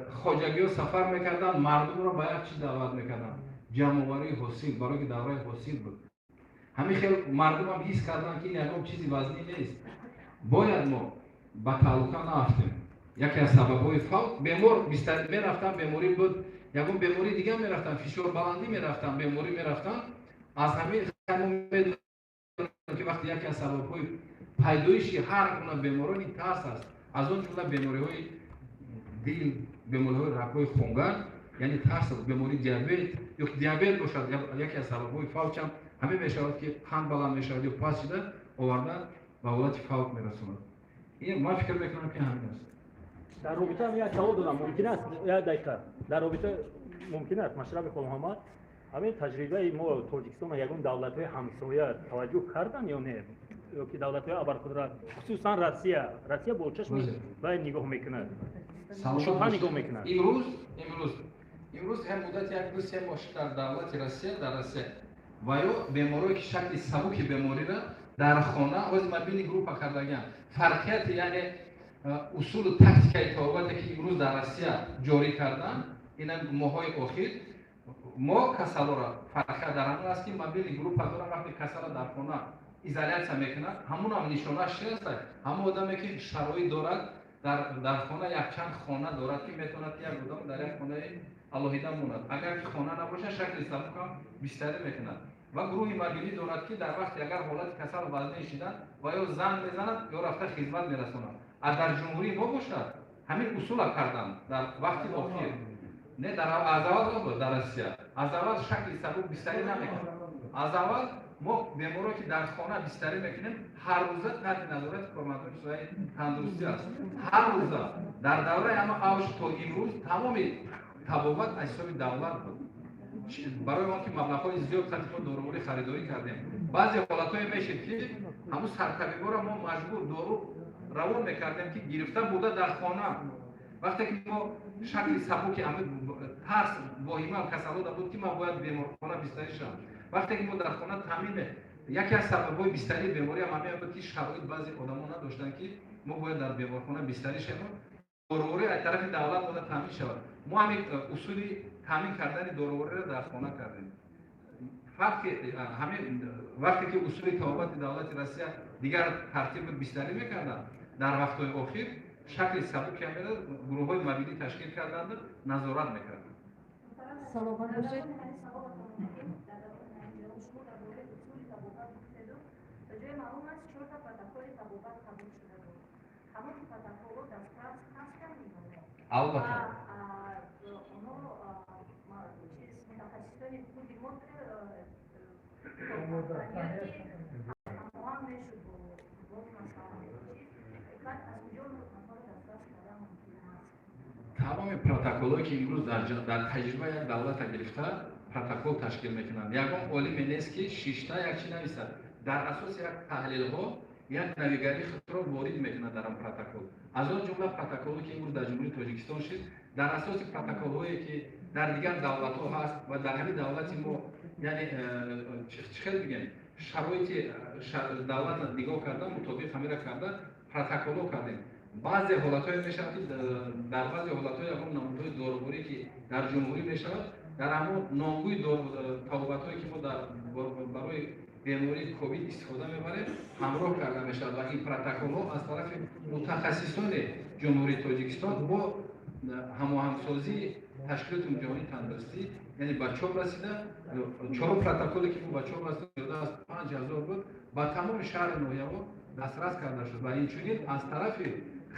خواجگی‌ها سفر میکردن، مردم را باید چی دعوت میکردن؟ جمع‌آوری حاصل برای که دوره حاصل بود. همین خیلی مردم هم حس کردن که این یکم چیزی وزنی نیست. باید ما با تعلقا نافتیم. یکی از سبب‌های فوت بیمار بیشتر میرفتن بیماری بود، یکم بیماری دیگه میرفتن، فشار بلندی میرفتن، بیماری میرفتن. از همین خیلی که وقتی یکی از سبب‌های پیدایش هر گونه بیماری ترس است. از اون جمله بیماری‌های دل، بیماری‌های رگ‌های خونگر، یعنی ترس است. بیماری دیابت باشد یکی از سبب‌های فوت هم همین میشود که قند بلند میشود یا پاس شده آورده به حالت فوت میرسوند. این من فکر میکنم که همین است. در رابطه هم یک سوال دارم، ممکن است یک دقیقه در رابطه ممکن است مشرف خانم همین تجربه ما تاجیکستان و یگان دولت‌های همسایه توجه کردن یا نه؟ یا که دولت‌های ابرقدرت خصوصا روسیه با چشم باید نگاه میکنه. شبه نگاه میکنه. امروز هم مدت یک دو سه ماه در دولت روسیه و یا بیماری که شکل سبک بیماری را در خانه از مبین گروپ کردگان. فرقیت یعنی اصول تاکتیکای تابعاتی که امروز در روسیه جاری کردن این ماهای اخیر ما کسالا را فرقیت در همون است که مبین گروپ دارن وقتی کسالا در خانه ایزولیاسیا میکنن همون هم نشانش هست. همون آدمی که شرایط دارد در خانه یک چند خانه دارد که میتواند یک آدم در یک خانه الهیده ماند. اگر خانه نباشه شکل سبک بیشتری میکنند. و گروه مبینی دارد که در وقت اگر حالت کسل وزنی شدن و یا زنگ میزنند یا رفته خدمت میرسونند. در جمهوری ما باشد همین اصول کردن در وقت اخیر. نه در از اول بود در روسیه. از اول شکل سبک بیشتری نمیکنند. از اول ما بیماری که در خانه بیشتری میکنیم هر روزه تحت نظارت کارمندان شورای تندرستی است. هر روزه در دوره اما اوج تا امروز تمام تبابت از حساب دولت بود. برای ما که مبلغ‌های زیاد خدمات داروخانه خریداری کردیم. بعضی حالت‌های میشه که همون سرکردگار را ما مجبور دارو روان میکردیم که گرفتن بوده در خانه. وقتی که ما شکل سبک ترس واهمه و کسالت بود که ما باید بیمارخانه بیستری شدم. وقتی که ما در خانه تامین یکی از سبب‌های بیستری بیماری هم همین بود که شرایط بعضی آدم‌ها نداشتن که ما باید در بیمارخانه بیستری شدیم. داروخانه از طرف دولت باید تامین شود. ما همین اصولی تامین کردن داروخانه را در خانه کردیم. فرق همین وقتی که اصول تابعات دولت روسیه دیگر ترتیب بیشتری میکردن در وقت‌های اخیر شکل سبک هم گروه‌های مبینی تشکیل کردند نظارت میکردند. سلامت باشید. البته تمام پروتکل‌هایی که امروز در تجربه یک دولت گرفته پروتکل تشکیل میکنند. یکم عالی نیست که 6 تا یک چی نویسد. در اساس یک تحلیل‌ها یک نویگری خود را وارد میکنند در آن پروتکل. از آن جمله پروتکلی که امروز در جمهوری تاجیکستان شد در اساس پروتکل‌هایی که در دیگر دولت‌ها هست و در همین دولت ما یعنی چه بگیم شرایط دولت نگاه کردن مطابق همین را کردن پروتکل کردیم. بعضی حالت‌های میشه که در بعضی حالت‌های همون نامگوی داروخانه‌ای که در جمهوری میشود در همون نامگوی تابعاتی که ما برای بیماری کووید استفاده میبریم همراه کرده میشود و این پروتکل‌ها از طرف متخصصان جمهوری تاجیکستان با هماهنگسازی تشکیلات جهانی تندرستی یعنی با چوب رسیده 4 پروتکلی که با چوب رسیده از 5000 بود با تمام شهر نوحه‌ها دسترس کرده شد و این چنین از طرف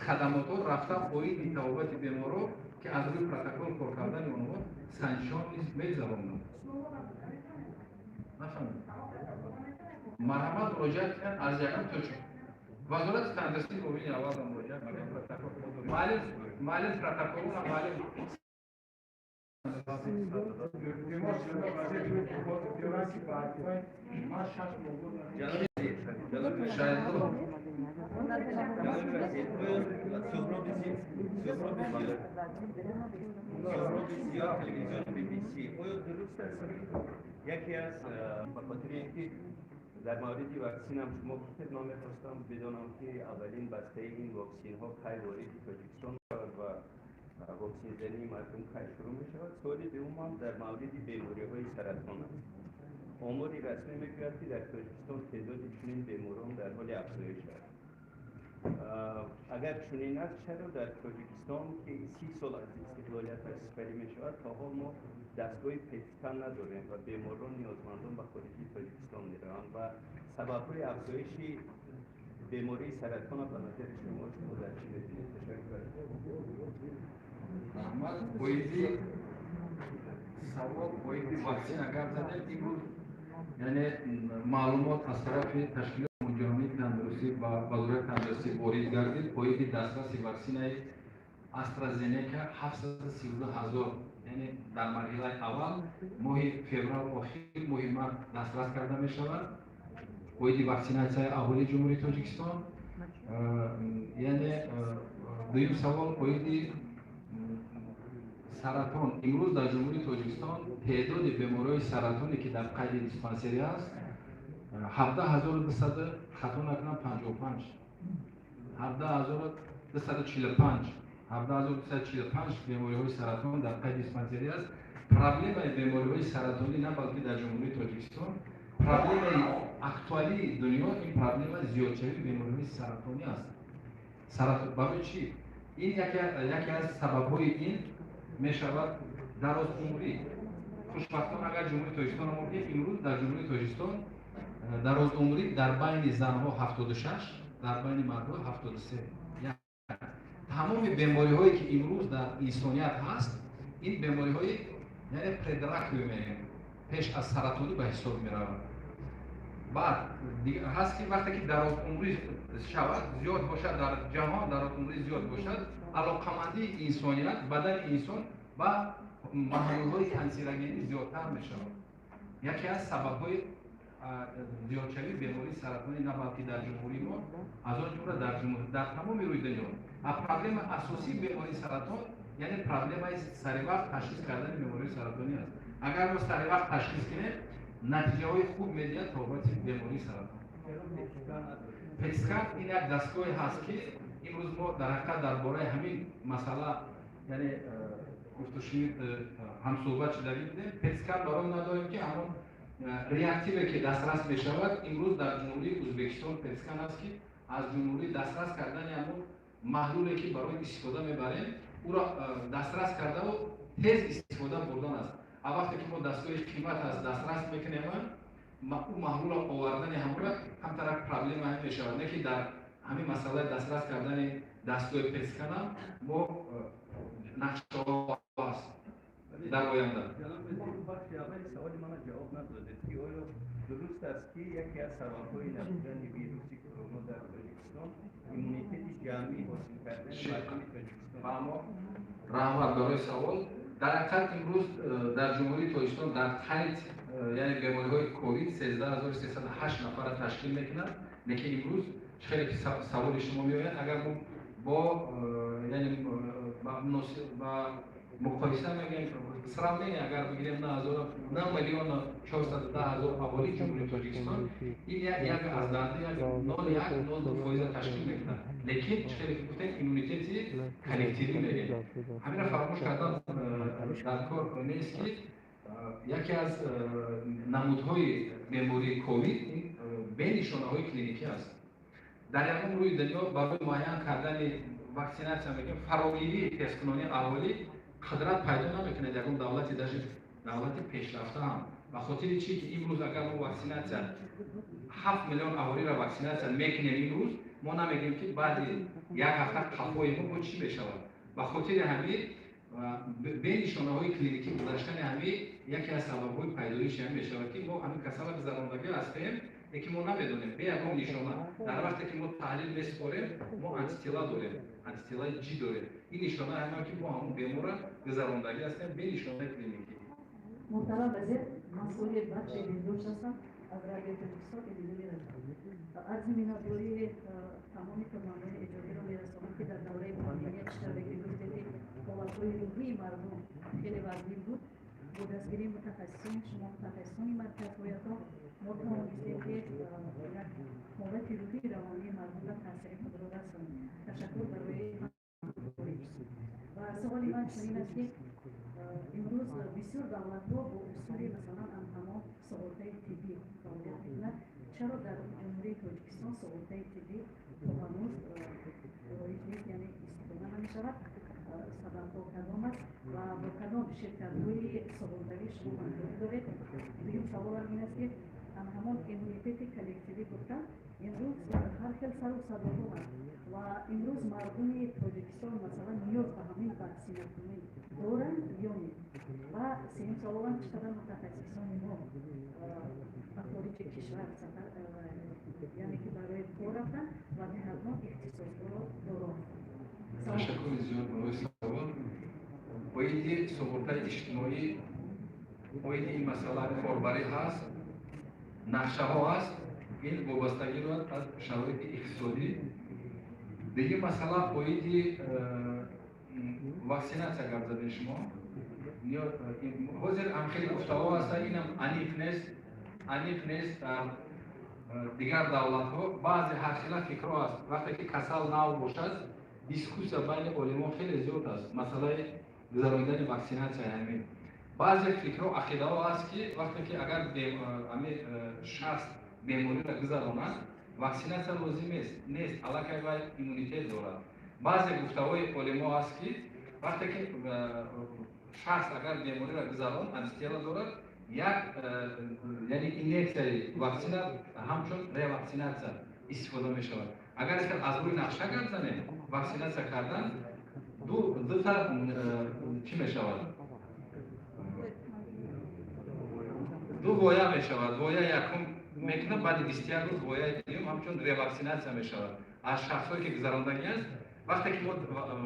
خدمات ها رفته پایین تابعات بیمارا که از روی پروتکل کار کردن اونها سنجشان نیست می‌گذرانند. مرحمت مراجعه کردن از یکم تا چون وزارت تندرستی روین اول مراجعه کردن معلم معلم پروتکل و معلم یکی از بخاطر اینکه در مورد واکسین هم شما خدمت می‌خواستم بدانم که اولین بسته این واکسین ها کی وارد تاجیکستان شود و واکسین زنی مردم کی شروع می شود. سوال دوم هم در مورد بیماری های سرطان است. آماری رسمی میگوید که در تاجیکستان تعداد چنین بیماران در حال افزایش است. اگر چنین است چرا در تاجیکستان که 30 سال از استقلالیت سپری می شود تا حال ما دستگاه پت‌اسکن نداریم و بیماران نیازمندان به خارج تاجیکستان میروند و سبب‌های افزایش بیماری سرطان به نظر شما در چی می‌بینید؟ تشکر. احمد بایدی سوال بایدی واکسین اگر زده امروز یعنی معلومات از طرف تشکیلات جهانی تندرستی و وزارت تندرستی وارد گردید بایدی دسترسی واکسین AstraZeneca 732,000 یعنی در مرحله اول ماه فوریه و آخر ماه مارس دسترس کرده می شود. بایدی واکسیناسیای اولی جمهوری تاجیکستان یعنی دویم سوال بایدی سرطان امروز در جمهوری تاجیکستان تعداد بیماری‌های سرطانی که در قید دیسپانسری است 17,200 خطا نکنم 55 17,245 بیماری‌های سرطان در قید دیسپانسری است. پرابلم بیماری‌های سرطانی نه بلکه در جمهوری تاجیکستان پرابلم اکتوالی دنیا این پرابلم زیادشوی بیماری‌های سرطانی است. سرطان برای چی؟ این یکی از سبب‌های این می شود دراز عمری. خوشبختانه اگر جمهوری تاجیکستان ما امروز در جمهوری تاجیکستان دراز عمری در بین زنها 76 در بین مردها 73. یعنی تمام بیماری هایی که امروز در انسانیت هست این بیماری های یعنی پردرک می‌مانند پیش از سرطانی به حساب می روند. بعد هست که وقتی که دراز عمری شود زیاد باشد در جهان دراز عمری زیاد باشد علاقمندی انسانیت بدن انسان و محلول‌های کانسرگینی زیادتر می شود. یکی از سبب‌های زیادشوی بیماری سرطانی نه بلکه در جمهوری ما از آن جمله در تمام روی دنیا پرابلم اساسی بیماری سرطان یعنی پرابلم سری وقت تشخیص کردن بیماری سرطانی است. اگر ما سری وقت تشخیص کنیم نتیجه های خوب می‌دهد تا بابت بیماری سرطان. پت‌اسکن این یک دستگاهی هست که امروز ما در حقیقت درباره همین مسئله یعنی گفتگوی هم صحبت شده بودیم. پت‌اسکن برای نداریم که همون ریاکتیوی که دسترس می شود امروز در جمهوری ازبکستان پت‌اسکن است که از جمهوری دسترس کردن همون محلولی که برای استفاده میبریم او را دسترس کرده و تیز استفاده بردن است. وقتی که ما دستگاه قیمت از دسترس میکنیم او محلول را آوردن همون هم طرف پرابلم هم می شود نه که در همین مسئله دسترس کردن دستگاه پت‌اسکن هم ما نقشه هست در آینده. سوال من جواب ندادید که آیا درست است که یکی از سبب‌های نبودن ویروس کرونا در تاجیکستان ایمونیته جمعی حاصل کردن مردم تاجیکستان؟ اما رحمت برای سوال در حقیقت امروز در جمهوری تاجیکستان در قید یعنی بیماری‌های کووید 13308 نفر تشکیل میکنند. لیکن امروز خیلی سوال شما میآید اگر ما با یعنی با مقایسه میگیم سراغی اگر بگیریم 9 میلیون 410,000 اهالی جمهوری تاجیکستان این یک از دنده یک 0.02% تشکیل میکنه. لیکن خیلی گفتن ایمونیته کلکتیوی میگیم. همین را فراموش کردن در کار نیست که یکی از نمودهای بیماری کووید این به نشانه‌های کلینیکی است. در یکم روی دنیا برای معاین کردن واکسیناسیون میگیم فراگیری تست‌کننده اهالی قدرت پیدا نمیکنه در اون دولت پیشرفته هم و خاطر چی که امروز اگر ما واکسیناسیون 7 میلیون اهالی را واکسیناسیون میکنیم امروز ما نمیگیم که بعد یک هفته قفای ما چی بشود و خاطر همین به نشانه‌های کلینیکی گذاشتن همین یکی از سبب‌های پیدایش هم میشود که ما همین کسانی که زنندگی هستیم یکی ما نمیدونیم به یکم نشانه در وقتی که ما تحلیل میسپاریم ما آنتیتلا داریم آنتیتلا جی داریم این نشانه همه که با همون بیمار گذراندگی هستیم به نشانه کلینیکی محترم وزیر مسئولیت بخش بهداشت هستم از رادیولوژیست اداره از مینادوری تمام فرمانده اجاره رو میرسونم که در دوره پاندمی اشتراک گذاری حالتهای روحی مردم خیلی وزیر بود با دستگیری متخصصین شما متخصصین مرکز باید ما توانستیم که یک حالت روحی روانی مردم را تاثیر خود را رسانیم تشکر برای و سوالی من چنین است که امروز بسیار دولت‌ها با اصول مثلا همه سهولت‌های طبی فعالیت می‌کنند چرا در جمهوری تاجیکستان سهولت‌های طبی تا هنوز رایج نیست یعنی استفاده نمی‌شود سبب‌ها کدام است و با کدام شرکت‌های سهولت‌ای شما همکاری دارید دوم سوال این است که همون ایمونیته کلکتیوی گفتن امروز هر خیلی سر و صداها هست و امروز مردم تاجیکستان مثلا نیاز به همین واکسیناسیون دارند یا نه و سوم سوال چقدر متخصصان ما به خارج کشور سفر یعنی که برای کار رفتن و به هر نوع اختصاص دارند تشکر زیاد برای سوال باید سهولت‌های اجتماعی باید این مسئله کاربری هست نقشه ها هست این وابستگی رو از شرایط اقتصادی دیگه مسئله باید واکسیناسیا گپ زدین شما حاضر هم خیلی گفتگو هست اینم انیق نیست در دیگر دولت ها بعضی هرخیله فکرها هست وقتی که کسل نو باشد دیسکوسیا بین علما خیلی زیاد است مسئله گذراندن واکسیناسیا همین بعضی فکرها عقیده ها هست که وقتی که اگر شخص بیماری را گذراند واکسیناسیا لازم نیست علاقه به ایمونیته دارد بعضی گفته‌های علما هست که وقتی که شخص اگر بیماری را گذراند انتیتلا دارد یعنی اینیکسیون واکسن همچون ریواکسیناسیا استفاده می شود اگر از روی نقشه گردنه واکسیناسیا کردن دو طرف چی می شود دو گویا می شود گویا یکم میکنه بعد 21 روز گویا دیگه همچون ریواکسیناسیا می شود از شخصایی که گذراندگی است وقتی که ما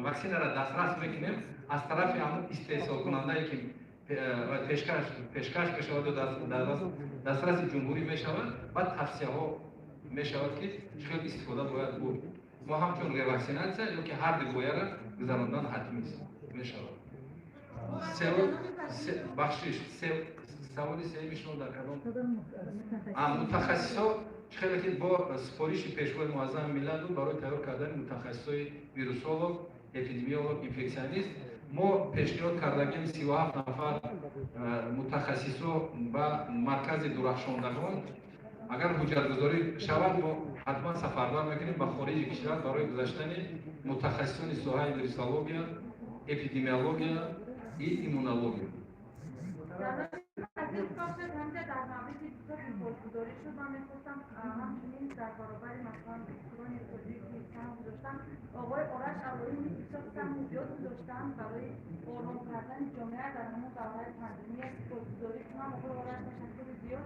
واکسن را دسترس میکنیم از طرف همون استحصال کننده که پیشکش می شود و دسترس جمهوری می شود بعد توصیه ها می شود که چقدر استفاده باید بود ما همچون ریواکسیناسیا یا که هر دو گویا را گذراندن حتمی است می شود بخشش سوالی سومی شما در کدام متخصصا خیلی که با سفارش پیشوای معظم ملت رو برای تیار کردن متخصصای ویروسولوگ، اپیدمیولوگ، انفکسیونیست ما پیشنهاد کردیم 37 نفر متخصصا و مرکز درخشاندگان اگر حجت گذاری شود ما حتما سفردار میکنیم به خارج کشور برای گذاشتن متخصصان ساحه ویروسولوژی، اپیدمیولوژی، ایمونولوژی. از این کافت همده در مورد دیگر پرسیداری شد من میخواستم همچنین در برابر مثلا دکتران اقتصادی که سهم داشتن آقای آرش علایی بسیار سهم زیاد داشتن برای آرام کردن جامعه در همون دوره پاندمی پرسیداری کنم آقای آرش تشکر زیاد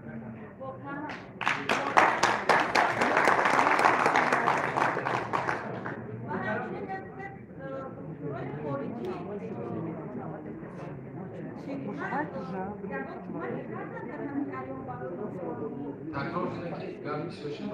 واقعا و همچنین دکتران خارجی تکرار کنید که گام سوشن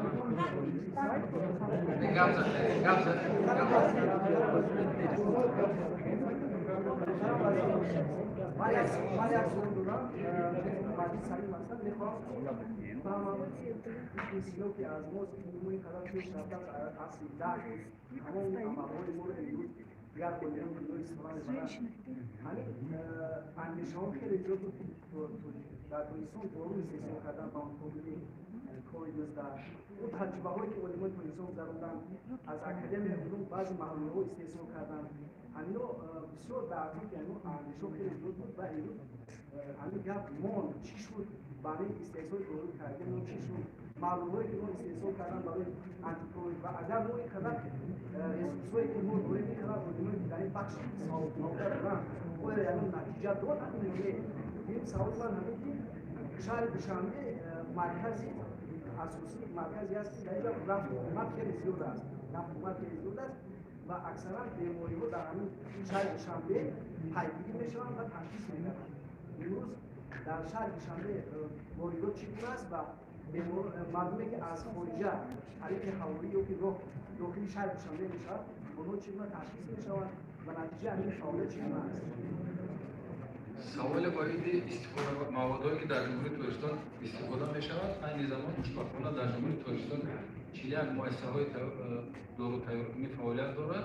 یا کلیان دوی استفاده می‌کنند. همین اندیشه ها خیلی زیاد در تویسون دارون استفاده کردن با کلی کویدز داشت. اون تجربه هایی که علمان تویسون دارن از اکادمی علوم بعضی معلومات رو استفاده کردن. همینو بسیار دعوی یعنی اندیشه خیلی زیاد بود و این همین گپ مون چی شد برای استفاده دارو کردن و چی شد معلوماتی که ما استفاده کردن برای انتیکوید و اگر ما این خبر رسوایی که ما داریم این خبر رو در این بخش ساوت‌ها دارن و یعنی نتیجه داد همین این سوال من همین که شهر دوشنبه مرکزی اساسی مرکزی است که در اینجا رفت اومد خیلی زیاد است، رفت اومد خیلی زیاد است و اکثرا بیماری‌ها در همین شهر دوشنبه پیگیری میشوند و تشخیص می‌دهند. امروز در شهر دوشنبه واریدات چگونه است و مردمی که از خارجه طریق هوایی یا که راه داخلی شهر دوشنبه میشود اونها چگونه تشخیص میشوند و نتیجه همین فعالیت چگونه است؟ سوال باید استفاده موادهایی که در جمهوری تاجیکستان استفاده می شود این زمان خوشبختانه در جمهوری تاجیکستان 41 مؤسسه‌های دارو تیارکنی فعالیت دارد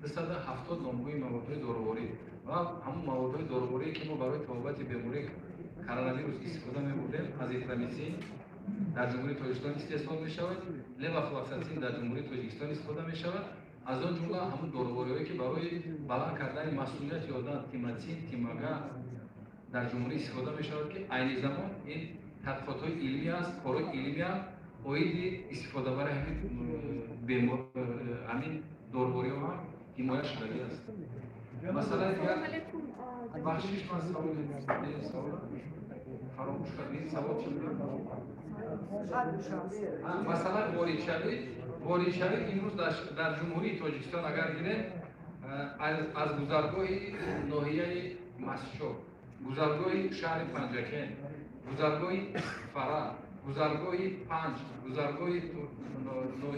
270 نامگوی موادهای داروواری و همون موادهای داروواری که ما برای تبابت بیماری کرونا ویروس استفاده می بردیم از اتریمیسین در جمهوری تاجیکستان استحصال می شود لوافلوکساسین در جمهوری تاجیکستان استفاده می شود از آن جمله همون داروواری که برای بلند کردن مسئولیت یادن تیماتین تیماگا در جمهوری استفاده می شود که عین زمان این تحقیقات های علمی است کارهای علمی هم اوید استفاده برای همین داروواری ها هم حمایت شده است مثلا بخشش من سوال فراموش کردید سوال چی بود مثلا واریچوی امروز در جمهوری تاجیکستان اگر گیریم از گذرگاه ناحیه مسجد گذرگاه شهر پنجکن گذرگاه فرا گذرگاه پنج گذرگاه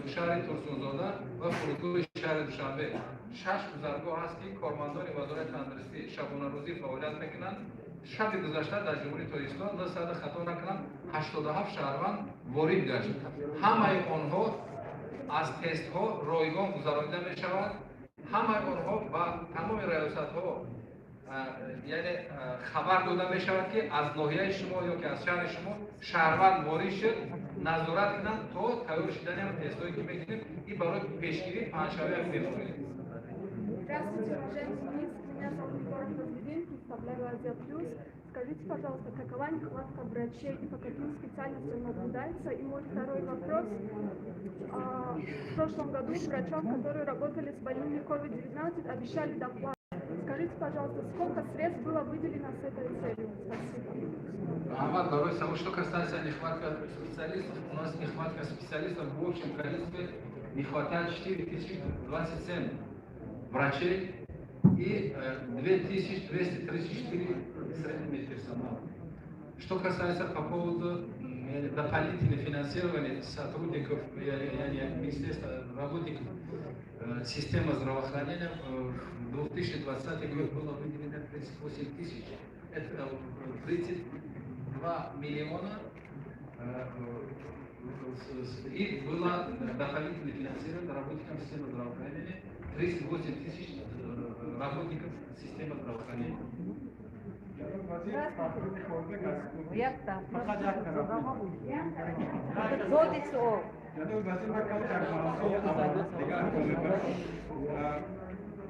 شهر ترسونزاده و فرودگاه شهر دوشنبه 6 گذرگاه هست که کارمندان وزارت تندرستی شبانه روزی فعالیت میکنند شب گذشته در جمهوری تاجیکستان در خطا نکنم 87 شهروند وارد گشت همه آنها از تست ها رایگان گذرانیده می شود همه آنها با تمام ریاست ها یعنی خبر داده می شود که از ناحیه شما یا که از شهر شما شهروند وارد شد نظارت کنند تا تیار شدن هم تست هایی که میگیریم این برای پیشگیری پنجشنبه بیماری. Здравствуйте, уважаемый министр. Меня зовут Егор Разин, представляю Азия Плюс. Скажите, пожалуйста, какова нехватка врачей и по каким специальностям наблюдается? И мой второй вопрос. В прошлом году врачам, которые работали с больными COVID-19, обещали доплату. Скажите, пожалуйста, сколько средств было выделено с этой целью? Спасибо. Что касается нехватки специалистов, у нас нехватка специалистов в общем количестве не хватает 4027 врачей и 2234 средний персонал. Что касается по поводу дополнительного финансирования сотрудников, министерства, работников системы здравоохранения, в 2020 год было выделено 38 тысяч. Это 32 миллиона и было дополнительное финансирование работникам системы здравоохранения 38 тысяч работников системы здравоохранения.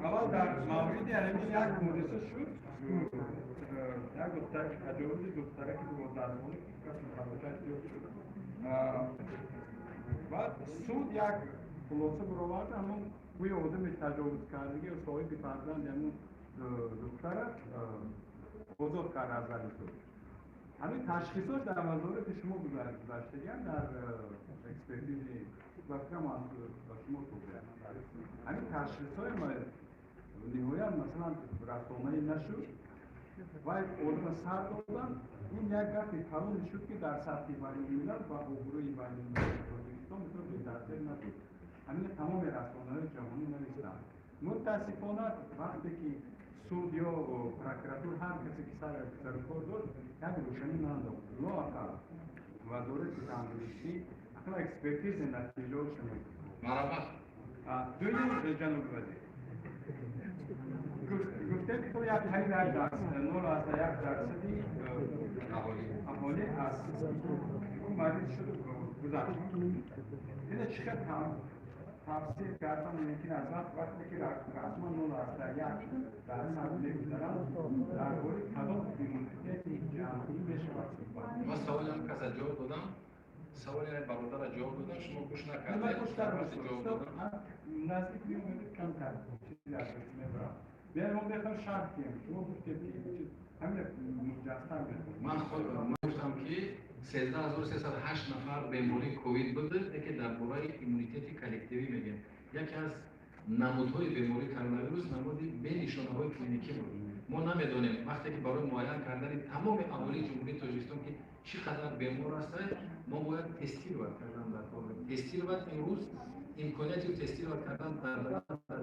اول در مورد علمی یک مورد شد یک دختر تجاوز دختره که با درمانی کسی خواهد شد و سود یک خلاصه برآورد همون روی آدم تجاوز کردگی و صاحب فرزند همون دختره آزاد کرده از شد همین تشخیصات در وزارت شما گذشتگی در اکسپرتیز وقتی هم با شما توضیح همین تشخیصهای ما نهایت مثلا رسانه‌ای نشد و آدم سر دادن این یک گفتی تمام شد که در سطح بین‌الملل و عبوری بین‌الملل تاجیکستان بسیار بی‌تاثیر نشد همین تمام رسانه‌های جهانی نوشتن متاسفانه وقتی که سود یا پروکراتور هر کسی که سر کار داشت یک روشنی نداشت لااقل وزارت تندرستی اصلا اکسپرتیز نتیجه شد مرحبا دویم جناب وزیر گفتم که تو یک خرید 1 درصدی اهالی از اون مریض شده گذشت اینه چقدر تفسیر کردم ممکن از وقتی که رسما 0.1 درصد میگذارم در باره کدام ایمونیته جمعی بشه ما سوالم کسی جواب دادم سوال برادر جواب دادم شما گوش نکردید من گوش دادم نزدیک میمونید کم کرد چیزی از میبرم بیایم ما بخوام شرح کنیم شما گفتید همین مجسم من خود гуфтам ки 13308 нафар бемории ковид буд ки дар бораи иммунитети коллективӣ мегӯем. яке аз намудҳои бемории коронавирус намуди бенишонаҳои клиникӣ буд. мо намедонем вақте ки барои муайян кардани тамоми аҳолии ҷумҳурии Тоҷикистон ки чӣ қадар бемор ҳастанд, мо бояд тестировать кардан дар кор. Тестировать имрӯз имконияти тестировать кардан дар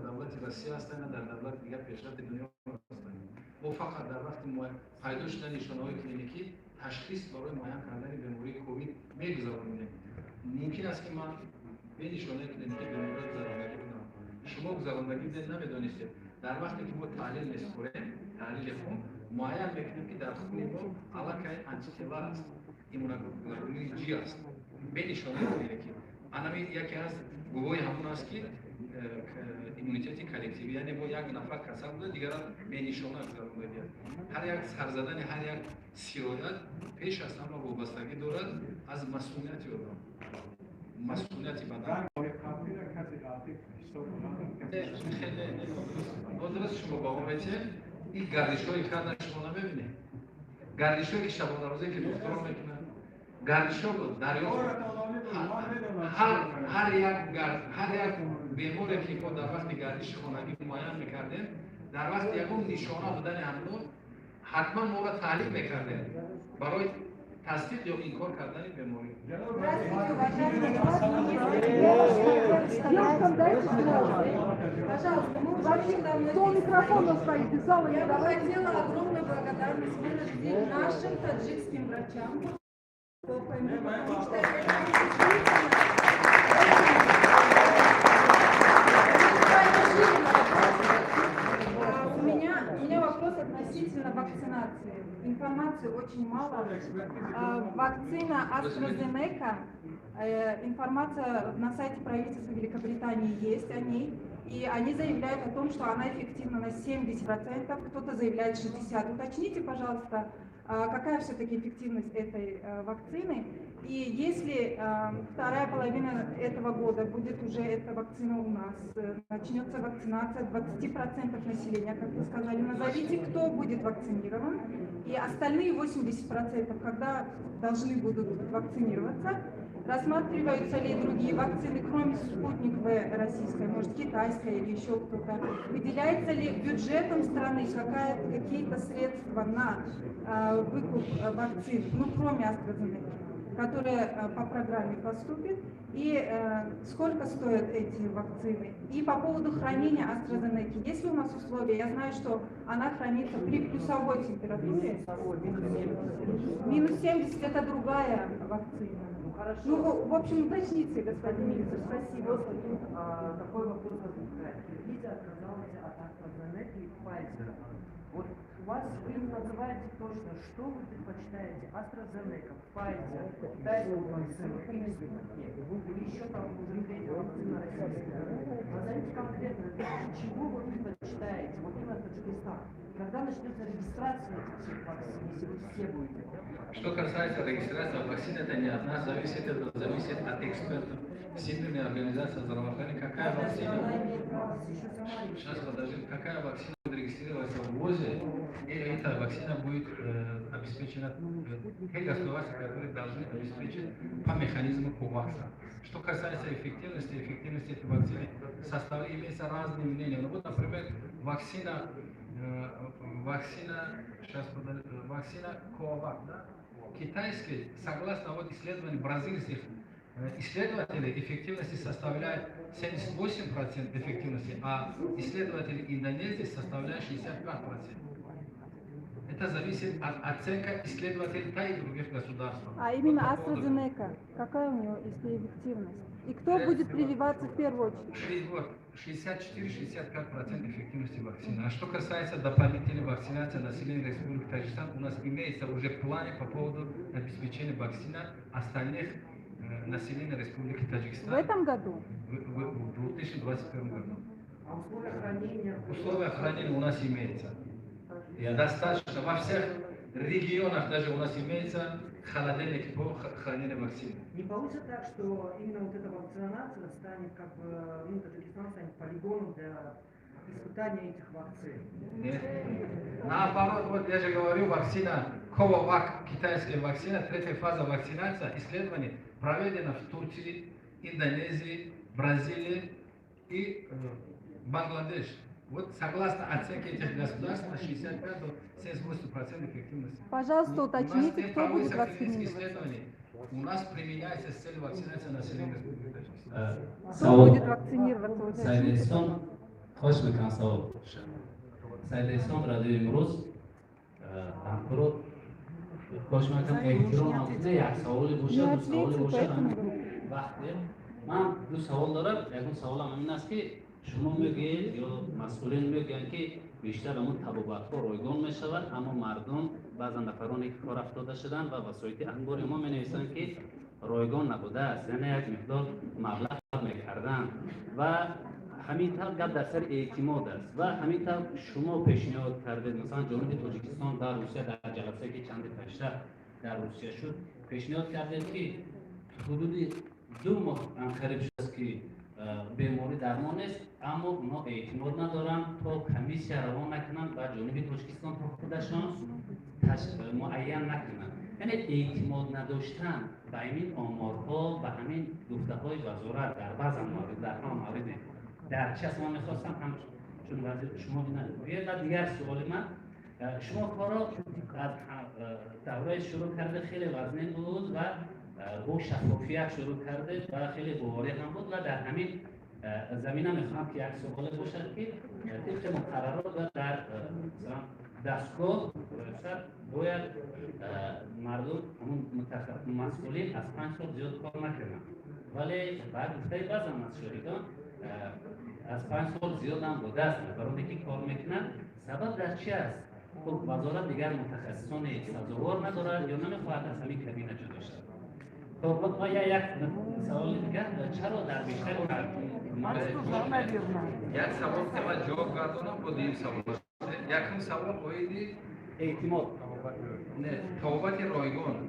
давлати Россия ҳастанд, дар давлати дигар пешрафти дунё ҳастанд. мо фақат дар вақти пайдо шудани нишонаҳои клиникӣ ташхис барои муайян кардани бемории ковид мегузаронем. мумкин аст ки ман бенишонаи клиникӣ бемориро гузарондагӣ будам. шумо гузарондагӣ намедонистед. дар вақте ки мо таҳлил месупорем, таҳлили хун муайян мекунем ки дар хуни мо аллакай антитела аст, иммуноглобулини G аст, бенишонаи клиникӣ. анами яке аз гувоҳи ҳамон аст ки иммунитети коллективӣ, яъне мо як нафар касал буда дигара бенишона гузарондагӣ аст. ҳар як сарзадани ҳар як сироят пеш аз ҳама вобастагӣ дорад аз масъулияти одам, масъулияти бадан. ҳозир шумо ба он метем ин гардишҳои кардан шумо намебинед. гардишҳои шабонарӯзае ки духтурон мекунанд, гардишҳо дарёфт ҳар як беморе ки мо дар вақти гардиши хонагӣ муайян мекардем, дар вақти ягон нишона будани ҳамон ҳатман моро таҳлил мекардем барои тасдиқ ё инкор кардани беморӣ. Пожалуйста, мы вообще давно микрофон стоит из зала. Я бы хотела огромную благодарность выразить нашим таджикским врачам, потому что у меня вопрос относительно вакцинации. Информации очень мало. Вакцина AstraZeneca, информация на сайте правительства Великобритании есть о ней. И они заявляют о том, что она эффективна на 70%, кто-то заявляет 60%. Уточните, пожалуйста, какая все-таки эффективность этой вакцины. И если вторая половина этого года будет уже эта вакцина у нас, начнется вакцинация 20% населения, как вы сказали, назовите, кто будет вакцинирован, и остальные 80%, когда должны будут вакцинироваться. Рассматриваются ли другие вакцины, кроме Спутник В российской, может китайская или еще кто-то? Выделяется ли бюджетом страны какие-то средства на выкуп вакцин, ну кроме AstraZeneca, которые по программе поступят? И сколько стоят эти вакцины? И по поводу хранения AstraZeneca, есть ли у нас условия? Я знаю, что она хранится при плюсовой температуре. Минус 70 это другая вакцина. Ну, в общем, уточните, господин министр, спасибо. Такой вопрос возникает. Лидия отказалась от AstraZeneca и Pfizer. Вот у вас вы не называете точно, что вы предпочитаете, AstraZeneca, Pfizer, китайскую вакцину или Sputnik, или еще там уже третья вакцина российская. Назовите конкретно, чего вы предпочитаете, вот именно Таджикистан. Когда начнется регистрация этих вакцин, если вы все будете? Что касается регистрации вакцин, это не от нас зависит, это зависит от экспертов. Всемирная организация здравоохранения, какая вакцина, сейчас подожди, какая вакцина будет регистрироваться в ВОЗе, и эта вакцина будет обеспечена, те государства, которые должны обеспечить по механизму КОВАКСа. Что касается эффективности этой вакцины, имеются разные мнения. Ну вот, например, вакцина Covax, да? Китайский, согласно вот исследованию бразильских исследователей, эффективности составляет 78% эффективности, а исследователи Индонезии составляют 65%. Это зависит от оценки исследователей и других государств. А именно AstraZeneca, какая у него эффективность? И кто будет прививаться в первую очередь? 64-65% эффективности вакцины. А что касается дополнительной вакцинации населения Республики Таджикистан, у нас имеется уже в плане по поводу обеспечения вакцины остальных населения Республики Таджикистан. В этом году? В 2021 году. А условия хранения? Условия хранения у нас имеется. И достаточно во всех регионах даже у нас имеется холодильник по хранению вакцин. Не получится так, что именно вот эта вакцинация станет как бы, ну, Таджикистан станет полигоном для испытания этих вакцин? Нет. Наоборот, вот я же говорю, вакцина Covovac, китайская вакцина, третья фаза вакцинации, исследование проведено в Турции, Индонезии, Бразилии и Бангладеш. Вот согласно оценке этих государств, на 65 до 78% эффективности. Пожалуйста, уточните, кто будет вакцинироваться. У нас применяется с целью вакцинации населения республики. Кто будет вакцинироваться? Сайдестон, خوش میکنم سوال. сайдестон радио امروز همکارو خوش میکنم احترام آموزه یک سوالی باشه دو سوالی باشه وقتی من دو سوال دارم یکم سوالم این است که شما میگید یا مسئولین میگن که بیشتر همون تبابت‌ها رایگان میشود اما مردم بعضا نفرانی که کار افتاده شدن و وسایت انبار ما مینویسن که رایگان نبوده است یعنی یک مقدار مبلغ میکردن و همین طور گپ در سر اعتماد است و همین طور شما پیشنهاد کردید مثلا جمهوری تاجیکستان در روسیه در جلسه که چند پیشتر در روسیه شد پیشنهاد کردید که حدود 2 ماه قریب شده است که بیماری درمان است اما اونا اعتماد ندارن تا کمیسیون روان نکنن و جنوبی تاجیکستان تا خودشان معین نکنن یعنی اعتماد نداشتن به همین آمارها و همین گفته‌های وزارت در بعض موارد در همه موارد در چه ما میخواستم هم چون وزیر شما بیاید و دیگر سوال من شما کارا از دوره شروع کرده خیلی وزنی بود و با شفافیت شروع کرده و خیلی باوری هم بود و در همین زمینه میخوام که یک سوال باشد که طبق مقررات و در دستگاه باید مردم همون مسئولین از 5 سال زیاد کار نکنن ولی بعد گفته بعض هم از شریکان از 5 سال زیاد هم بوده است برای که کار میکنن سبب در چی است؟ خب وزارت دیگر متخصصان سزاوار ندارد یا نمیخواهد از همین کابینه جدا شد خب آیا یک سوال دیگر چرا در بیشتر یک سوال که من جواب گردانم با دیم سوال یکم سوال باید اعتماد نه توبت رایگان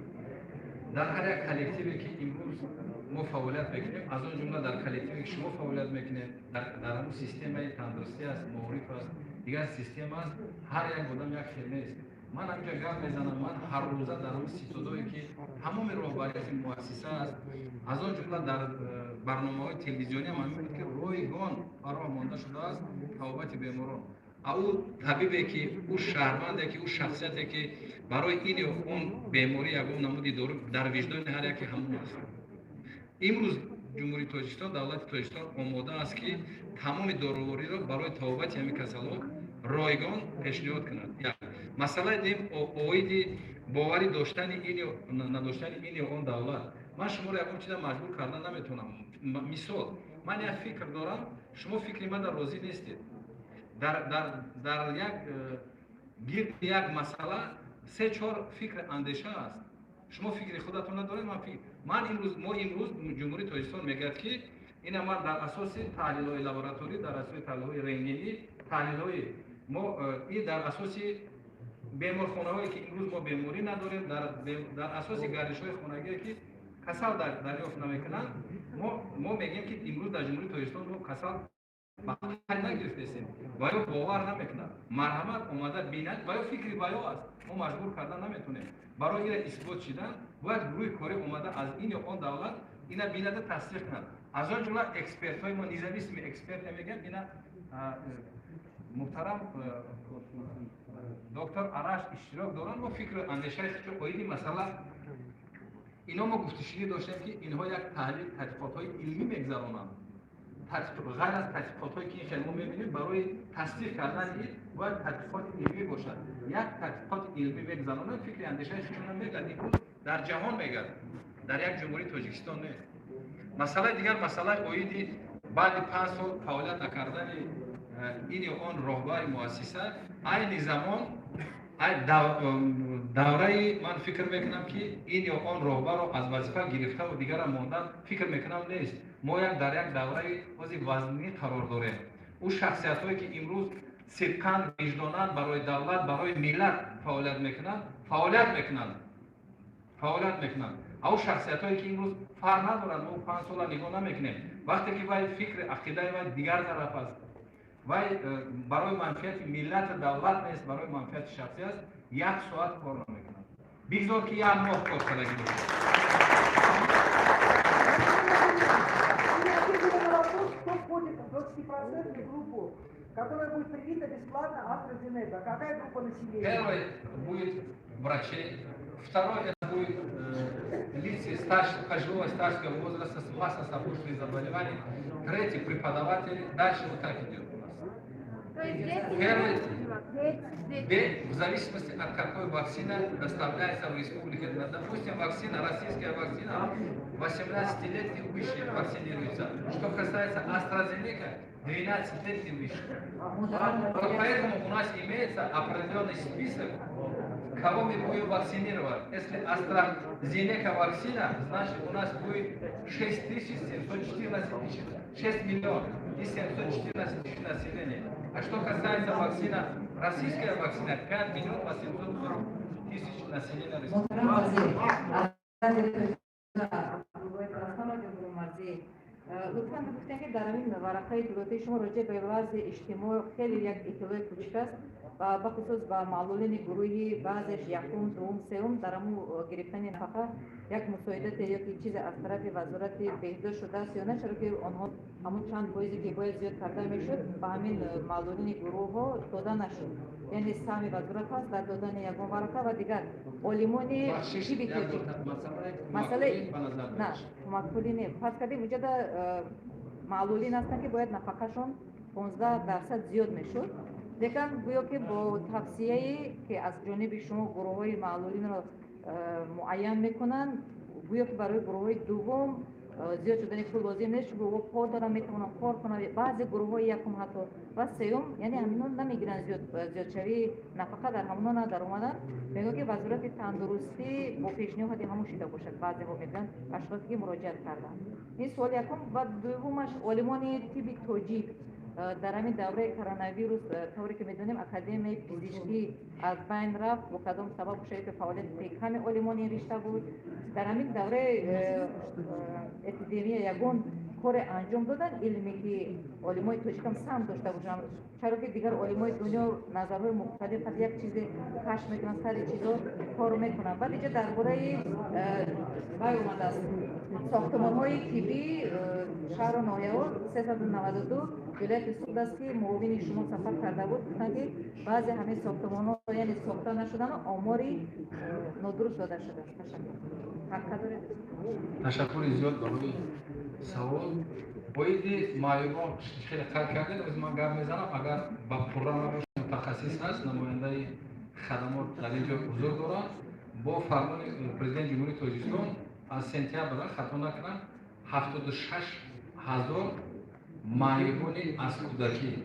در هر یک کلکتیوی که امروز ما فعالیت میکنیم از اون جمله در کلکتیوی که شما فعالیت میکنید در اون سیستم تندرستی است معارف است دیگر سیستم است هر یک آدم یک خیمه است من همینجا گپ میزنم من هر روزه در اون ستودایی که تمام رهبریت مؤسسه است از اون جمله در برنامه‌های تلویزیونی هم میگه که رایگان فرا مانده شده است توبت بیماران او طبیبی که او شهرمنده که او شخصیتی که برای این و اون بیماری یگان نمودی دارو در وجدان هر یکی همون است امروز جمهوری تاجیکستان دولت تاجیکستان آماده است که تمام دارویی را برای توبت همین کسالان رایگان پیشنهاد کند مسئله دیم اوید باوری داشتن این و نداشتن این و اون دولت من شما را یکم چیز مجبور کردن نمیتونم مثال من یک فکر دارم شما فکر من در راضی نیستید در یک گرد یک مسئله 3-4 فکر اندیشه است شما فکر خودتون ندارید ما امروز جمهوری تاجیکستان میگه که این ما در اساس تحلیل‌های لابراتوری در اساس تحلیل‌های رنگینی تحلیل‌های ما این در اساس بیمارخانه‌هایی که امروز ما بیماری نداریم در اساس گردش‌های خانگی که کسال دریافت نمیکنن ما میگیم که امروز در جمهوری تاجیکستان ما کسال بخیر نگرفتیم و یا باور نمیکنن مرحمت اومده بیند و یا فکری باید است ما مجبور کردن نمیتونیم برای این اثبات شدن باید روی کاری اومده از این یا آن دولت اینا بیننده تصدیق کنند از آن جمله اکسپرت های ما نیزویسم اکسپرت میگن اینا محترم دکتر آرش اشتراک دارن و فکر اندیشه است که قایدی مثلا اینا ما گفتشینی داشتیم که اینها یک تحلیل تحقیقات های علمی میگذرونند غیر از تحقیقات هایی که این ما میبینیم برای تصدیق کردن این باید تحقیقات علمی باشد یک تحقیقات علمی میگذرونند فکر اندیشه شما میگن در جهان میگن در یک جمهوری تاجیکستان نیست مسئله دیگر مسئله اویدی بعد 5 سال فعالیت نکردن این و آن راهبر مؤسسه این زمان دوره من فکر میکنم که این یا آن راهبر رو از وظیفه گرفته و دیگر ماندن فکر میکنم نیست ما در یک دوره وزنی قرار داریم او شخصیت هایی که امروز صدقاً وجداناً برای دولت برای ملت فعالیت میکنن او شخصیت هایی که امروز فرق ندارن ما 5 سال نگاه نمیکنیم وقتی که باید فکر عقیده و دیگر طرف است و برای منفعت ملت دولت نیست برای منفعت شخصی است 1 ساعت کار نمیکنن бигзор ки як моҳ кор карда Кто входит в 20% группу, которая будет привита бесплатно AstraZeneca? Какая группа населения? Первый будет врачи, второй это будет лица пожилого старшего возраста с властно-сопутствующими заболеваниями, третий преподаватели, дальше вот так идет у нас. То есть здесь Первый, здесь. в зависимости от какой вакцины доставляется в республике. Допустим, вакцина, российская вакцина, 18 лет и выше вакцинируется. Что касается AstraZeneca, 12 лет и выше. Вот поэтому у нас имеется определенный список, кого мы будем вакцинировать. Если AstraZeneca вакцина, значит у нас будет 6 миллионов и 714 тысяч населения. А что касается вакцина, российская вакцина, 5 миллионов 840 тысяч населения республики. لطفاً بگفتن که در این ورقه دولتی شما راجع به وضع اجتماع خیلی یک اطلاع کوچک است و بخصوص با معلولین گروهی بعضش یکم دوم سوم در همون گرفتن نفقه یک مساعدت یا چیز از طرف وزارت بهداشت شده است یا نه، چرا که آنها همون چند پاییزی که باید زیاد کرده میشد به همین معلولین گروه ها داده نشد. یعنی سهم وزارت هست در دادن یکم ورقه و دیگر عالمان چی بیتوجی مسئله نه کمک پولی نه. پس کردیم وجود معلولین هستن که باید نفقهشون 15% زیاد میشد. لیکن گویا که با توصیه‌ای که از جانب شما گروه‌های معلولین را معین میکنن، گویا که برای گروه‌های دوم زیاد شدن پول لازم نیست، گروه پا دارن میتونن کار کنن. بعضی گروه‌های یکم حتی و سوم یعنی همینون نمیگیرن زیاد شوی نفقه در همونا در اومدن. میگه که وزارت تندرستی با پیشنهاد همون شده باشد. بعضی ها میگن اشخاصی که مراجعه کردن. این سوال یکم. و دومش علمان طب توجیه در همین دوره کرونا ویروس طوری که میدونیم اکادمی پزشکی از بین رفت و کدام سبب شد که فعالیت کم علمانی رشته بود. در همین دوره اپیدمی یگون کار انجام دادن علمی که علمای توش کم سهم داشته باشن، چرا که دیگر علمای دنیا نظرهای مختلف از یک چیز کشف میکنن، سر چیزا کار میکنن. بعد اینجا درباره اومده است ساختمان‌های طبی شهر و ناحیه‌ها 392 ولایت سود است که معاون شما سفر کرده بود، گفتن که بعضی همه ساختمان‌ها یعنی ساخته نشدن و آماری نادرست داده شده است. حق داره. تشکر زیاد برای سوال. باید معیوبان خیلی خرد کردن. از من گفت میزنم اگر با پررنگ متخصص هست نماینده خدمات در اینجا حضور دارن، با فرمان پرزیدنت جمهوری تاجیکستان از سپتامبر خطا نکنم 76,000 معیوبان از کودکی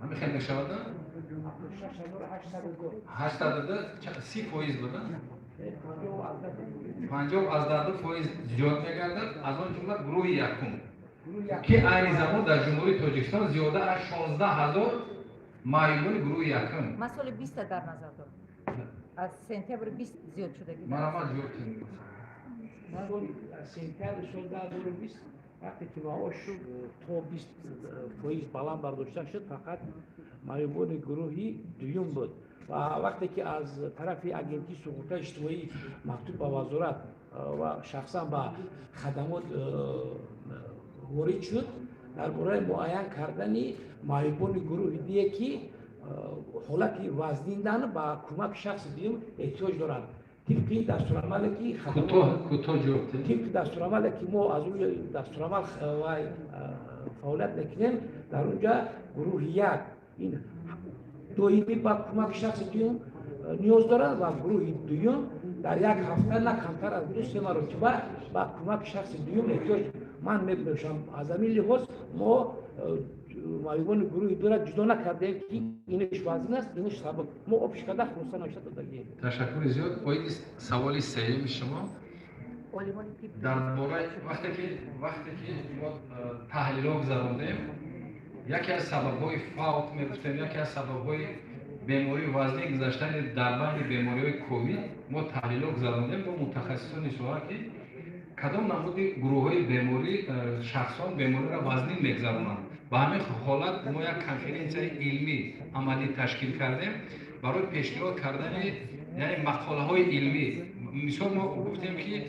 همین خیلی شود 80% بودن 50% زیاد میگردد. از آن جمله گروه یکم که این زمان در جمهوری تاجیکستان زیاده از 16,000 معیوبان گروه یکم. مسئله 20 در نظر دارم. از سپتامبر 20 زیاد شده. مرا زیاد کنید. سپتامبر سال 2020 وقتی که معاش تا 20% بالان برداشته شد فقط معیوبان گروهی دوم بود و وقتی که از طرف اگنتی سقوط اجتماعی مکتوب به وزارت و شخصا به خدمات وارد شد درباره معین کردن معیوبان گروه دیگه که حالت وزنیدن با کمک شخص دیگه احتیاج دارند. طبقی دستورالعملی که کوتاه جواب طبق دستورالعملی که ما از روی دستورالعمل فعالیت میکنیم در اونجا گروه یک این دویمی با کمک شخص دیگه نیاز دارند و گروه دوم در یک هفته نه کمتر از 2-3 مرتبه با کمک شخص دیگه احتیاج. من میگم از همین لحاظ ما معیوبان گروه دو را جدا نکردیم که اینش وزن است اینش سبب ما آبش کرده خلاصه نوشته دادگی. تشکر زیاد. باید سوال سوم شما درباره وقتی که ما تحلیل گذراندیم یکی از سبب‌های فوت میگفتیم یکی از سبب‌های بیماری وزنی گذشتن در بین بیماری‌های کووید ما تحلیل گذراندیم با متخصصان شما که کدام نمود گروه‌های بیماری شخصان بیماری را وزنی میگذرانند. با همین حالت ما یک کنفرانس علمی عملی تشکیل کردیم برای پیشنهاد کردن یعنی مقاله های علمی مثال ما گفتیم که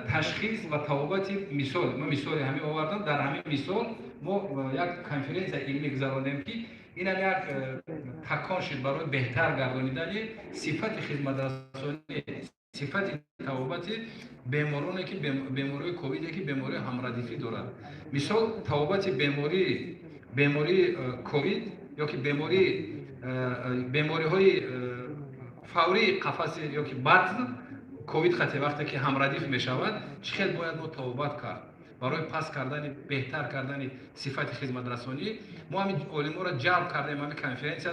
تشخیص و توابط مثال ما مثال همین آوردم در همین مثال ما یک کنفرانس علمی گذراندیم که این هم یک تکان شد برای بهتر گردانیدن صفت خدمت رسانی صفت توابط بیمارانی که بیماری کووید که بیماری همردیفی دارند مثال توابط بیماری کووید یا که بیماری های فوری قفس یا که بطن کووید خطی وقتی که همردیف می شود چقدر باید ما توابط کرد برای پس کردن بهتر کردن صفت خدمت رسانی ما همین علما را جلب کردیم همین کنفرانس و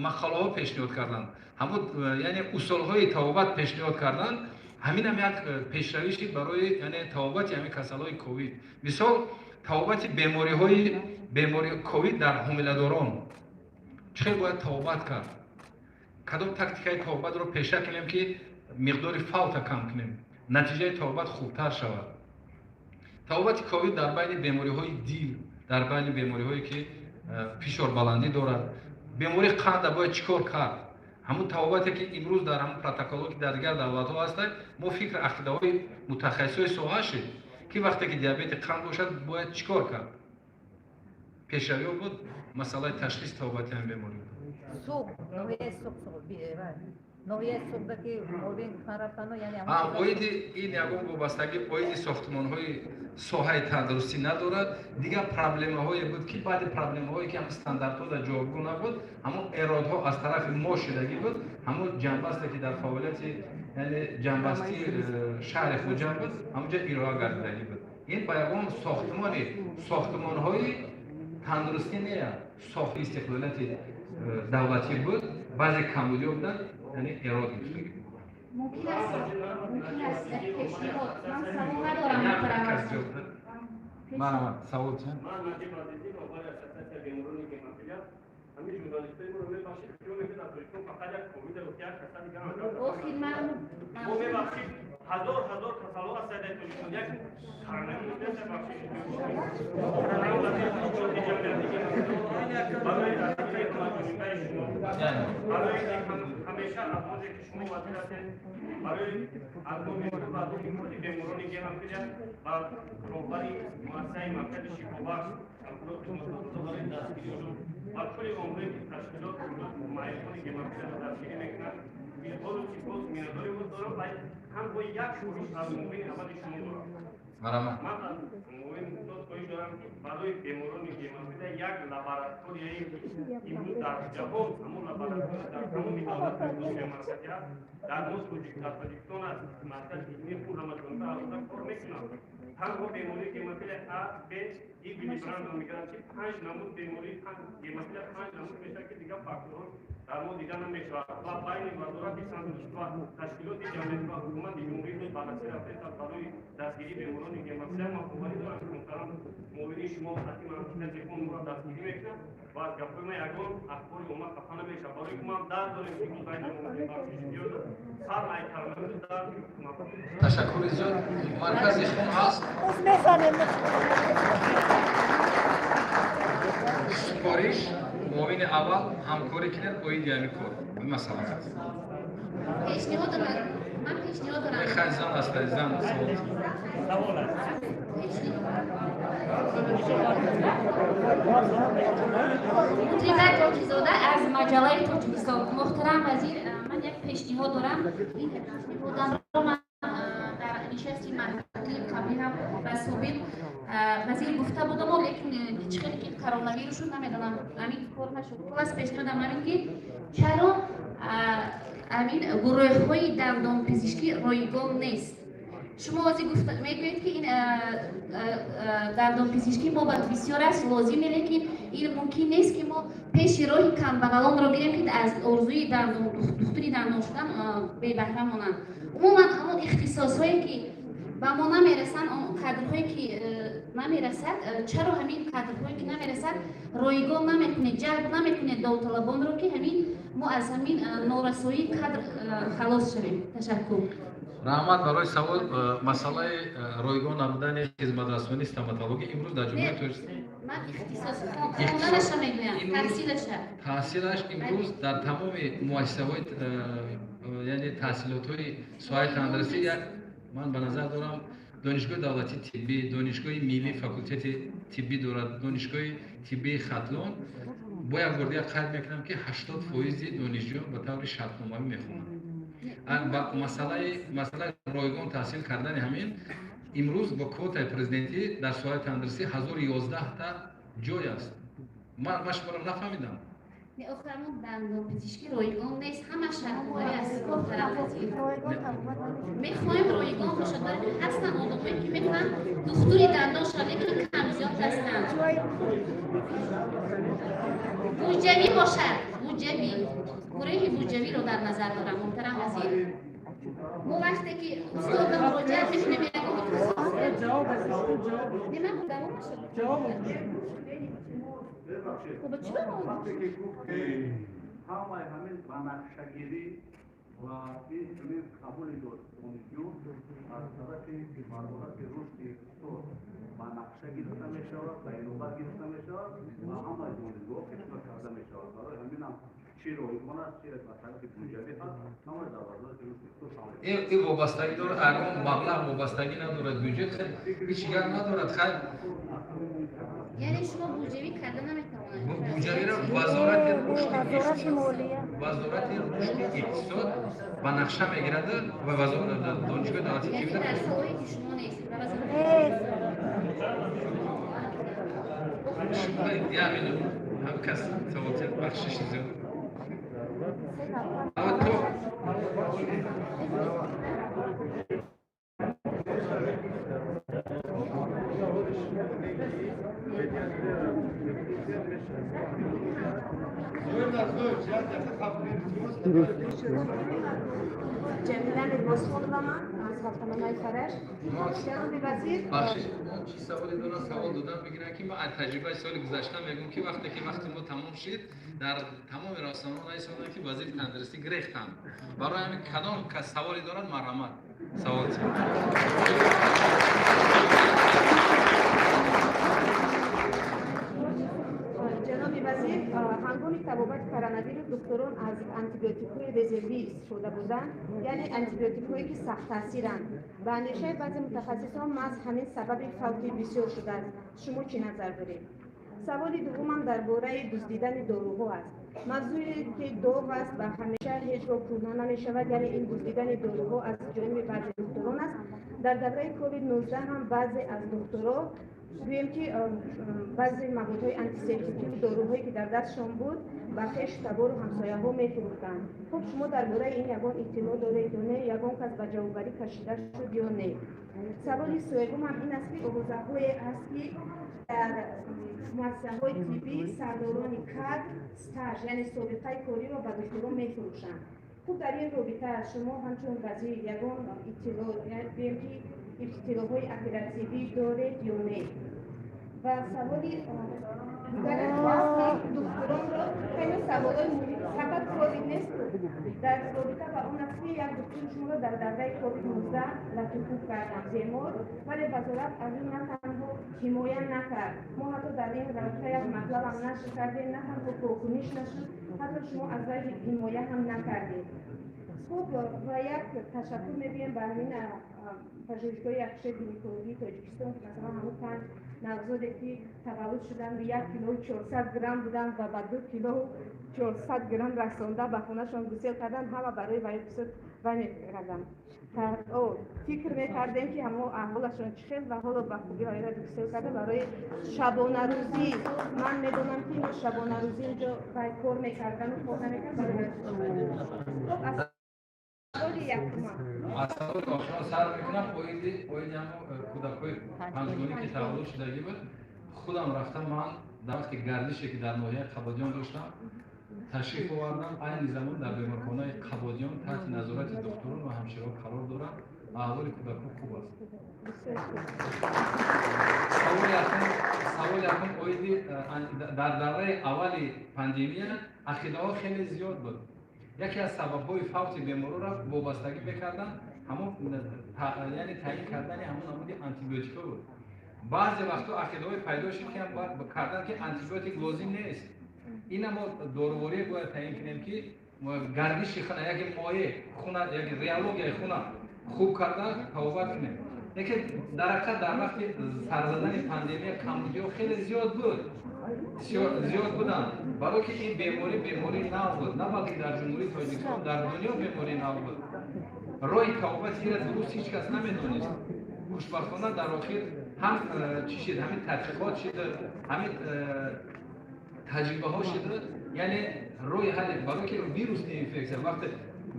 مقاله ها پیشنهاد کردن همون یعنی اصول های توابط پیشنهاد کردن همین هم یک پیشرویش برای یعنی توابط همین کسالای کووید مثال توابط بیماری کووید در حامله‌داران چه باید توابط کرد کدام تاکتیکای توابط رو پیشه کنیم که مقدار فوت کم کنیم نتیجه توابط خوبتر شود توابط کووید در بین بیماری های دیل در بین بیماری هایی که فشار بلندی دارد بیماری قند باید چیکار کرد همون توابطی که امروز در همون پروتکل که در دیگر دولت ها هست ما فکر عقیده های متخصص سوها شد که وقتی که دیابت قند باشد باید چیکار کرد پیشروی بود مسئله تشخیص توابط هم بیماری نوعیت صبح که موربین خرابتانو یعنی اوید این یکم وابستگی اوید ساختمان های ساحه تندرستی ندارد دیگر پرابلم هایی بود که بعد پرابلم هایی که هم استاندارد ها در جایگاه نبود همون ارادها از طرف ما شدگی بود همون جنبستی که در فعالیت یعنی جنبستی شهر خوجان بود همونجا ارائه گردیدگی بود این بیان ساختمان های تندرستی نه ساخت استقلالات دولتی بود بعضی کمبودی بودن یعنی ارائه می‌شد. ممکن است پیشنهاد من سوال ندارم من سوال چند؟ من نجیب عزیزی و آقای اساتید بیمارانی که مسئولیت همین ژورنالیستای ما رو می‌بخشید که میگه در تلویزیون فقط یک کووید رو که کسا دیگه ما می‌بخشید هزار کسالو هست در تلویزیون یک کارنامه می‌نویسه بخشید برای همیشه افرادی که شما وزیر هستید برای اقدامی که بعدی بیمارانی که همینجا با روباری مؤسسه مرکز شفابخش افراد متخصصان دستگیریشون و کلی عمری تشکیلات معیاری که مرکز دستگیری میکنن بیشتر چی باز میاداری بود دارم باید هم با یک شروع از موین اول شما دارم من از موین دوست کوی دارم برای بیمارانی که مرکز یک لابراتوری امروز در جهان همون لابراتوری در تمامی دولت مرکزی هست در در تاجیکستان است مرکز علمی پول رمضان تا کار میکنم تنها بیماری که مثل A, B, E بیلی برند رو میگن که 5 نمود بیماری که مثل 5 نمود میشه که دیگه فاکتورها در ما دیگه نمیشه و بین وزارت صحت و تشکیلات جمعیت و حکومت جمهوری هند بالاتر رفته تا برای دستگیری بیمارانی که مثل ما حکومتی دارن که محترم موبیلی شما وقتی من تلفن رو دستگیری میکنم و از گپای ما یگان اخبار اومد خفه نمیشه برای که ما درد داریم که بین موبیلی بخشش بیاد سر مای کارمند درد تشکر زیاد مرکز خون هست سپارش معاون اول همکاری کنید با این یعنی کار این مسئله هست پیشنهاد دارم من پیشنهاد دارم میخوای زن است زن سوال مجیبت توکیزاده از مجله تاجیکستان محترم وزیر من یک پیشنهاد دارم این پیشنهادم رو من در نشست مطلب قبلی هم و صحبت وزیر گفته بودم لیکن هیچ خیلی که کرونا ویروس رو نمیدونم همین کار نشد خلاص پیشنهادم همین که چرا همین گروه های دندان پزشکی رایگان نیست شما واسه گفته میگویید که این دندان پزشکی ما بسیار است لازمه لیکن این ممکن نیست که ما پیش راه کمبغلان رو بگیریم که از آرزوی دکتری دندان شدن بی بهره مانند عموما همون اختصاص هایی که به ما نمیرسن کادرهایی که نمیرسد چرا همین کادرهایی که نمیرسد رایگان نمیکنه جلب نمیکنه داوطلبان رو که همین ما از همین نارسایی کادر خلاص شویم تشکر رحمت برای سوال مسئله رایگان نبودن خدمت رسانی استоматологی امروز در جمهوری ترکیه من اختصاص خوندنش رو میگویم تحصیلش تحصیلش امروز در تمام مؤسسه‌های یعنی تحصیلات‌های سوای تندرستی من به نظر دارم دانشگاه دولتی طبی، دانشگاه ملی فاکولته طبی دارد، دانشگاه طبی خطلون باید وردی قید میکنم که 80% دانشجو به طور شرطنامه‌ای میخونند. مسئله رایگان تحصیل کردن همین امروز با کوتای پرزیدنتی در سوای تندرستی 1011 تا جای است. من شما را نفهمیدم. نه آخرمون دندان پزشکی رایگان نیست، همه شرطنامه‌ای است طرفتی. میخوایم رایگان باشد برای که هستن آدمایی که میتونن دکتری دندان شده که کم زیاد هستن. بودجوی باشد، بودجوی گروه بودجوی رو در نظر دارم محترم وزیر. ما وقتی که استاد مراجعه میکنیم جواب خب چرا همین بنقشگیری و این چنین قبول دانشجو از طرف مردمات رشد اقتصاد بنقشه گرفته می شود و اینوبت گرفته می شود و همه دانشگاه کشف کرده می شود. برای همین هم چی رایگان است چی از طرف بودجوی هست همه در وزارت رشد اقتصاد این وابستگی دارد، ارقام مبلغ وابستگی ندارد، بودجه هیچ گپ ندارد. خیر یعنی شما بودجوی کرده نمیتوانید بودجوی را وزارت رشد اقتصاد به نقشه میگیرد و وزارت دانشگاه دولتی یعنی در سوایی که شما نیست همین هم کس تواتر بخشش زیاد اما تو جمیله المسئول و من از ساختمان‌های فرش جناب وزیر چی سوالی دارم سوال دادم بگیرن که من از تجربه سال گذشته میگم که وقتی ما تمام شد در تمام رسانه‌ها ایستادن که وزیر تندرستی گرفتن برای همین کدام کس سوالی دارد مرحمت سوال جناب وزیر هنگامی طبابت کرونا ویروس دکتران از آنتیبیوتیک‌های رزرویس شده بودند یعنی آنتیبیوتیک‌هایی که سخت تاثیرند و اندیشه بعضی متخصصان محض همین سبب فوت بسیار شده است. شما چه نظر دارید؟ سوال دومم درباره دزدیدن داروها است. موضوعی که داغ است و همیشه هیچ وقت پنهان نمی‌شود یعنی این دزدیدن داروها از جانب بعضی دکتران است. در دوره کووید 19 هم بعضی از دکترها گوییم که بعضی موادهای آنتیسپتیکی و داروهایی که در دستشان بود و خویش تبار و همسایه ها می‌فروختند. خب شما درباره این یگان اطلاع دارید یا نه؟ یگان کس به جوابری کشیده شد یا نه؟ سوال سوم هم این است که آموزه‌هایی است که در مؤسسه‌های طبی سرداران کادر استاژ یعنی سابقه کاری را به دکتران می‌فروشند. خب در این رابطه شما همچون وزیر یگان اطلاع یعنی اطلاع‌های اپراتیوی دارید یا نه؟ و سوالی دیگر دکتران را خیلی سوالای فقط کووید نیست در رابطه با اون است که یک دکتر شما را در دوره کووید 19 لطفی کردن بیمار ولی وزارت از این نه تنها حمایت نکرد. ما حتی در این رابطه یک مطلب هم نشر کردیم نه تنها پرخونیش نشد حتی شما از وی حمایت هم نکردید. خب و یک تشکر می‌کنیم به همین پژوهشگاه اقتصاد گینکولوژی تاجیکستان که مثلا همون 5 نوزادی که تولد شدن به 1 کیلو 400 گرم بودن و به 2 کیلو 400 گرم رسانده به خونه‌شان گسیل کردن همه برای ویروس وای کردن. فکر می‌کردیم که همه احوالشان چخیل و حالا به خوبی آیره گسیل کرده برای شبانه روزی. من می‌دونم که شبانه روزی اینجا باید کار می‌کردن و کار نمی‌کردن. خب اصلا آشنا سر میکنم باید هم کودکای پنجگانی که تولد شدگی بود خودم رفتم من در وقت گردشی که در ناحیه قبادیان داشتم تشریف آوردم این زمان در بیمارخانه قبادیان تحت نظارت دکتران و همشیران قرار دارم و احوال کودکان خوب است. سوال یکم اویدی در دوره اول پاندمی عقیده ها خیلی زیاد بود. یکی از سبب‌های فوت بیمارا را وابستگی می‌کردن همون یعنی تعیین کردن همون نمود آنتیبیوتیکا بود. بعضی وقتا عقیده‌های پیدا شد که کردن که آنتیبیوتیک لازم نیست. اینا ما دارویی باید تعیین کنیم که گردش خون یک مایع خون یک ریالوگی خون خوب کرده توبت کنیم. لیکن در حقیقت در وقت سرزدن پاندمی کمبودی خیلی زیاد بود. زیاد بودن. برای که این بیماری نو بود. نه بلکه در جمهوری تاجیکستان در دنیا بیماری نو بود. رای توبت را درست هیچ کس نمیدونست. خوشبختانه در آخر هم چی شد، همین تحقیقات شد، همین تجربه ها شده، یعنی روی حل برای که ویروس اینفکسیون وقتی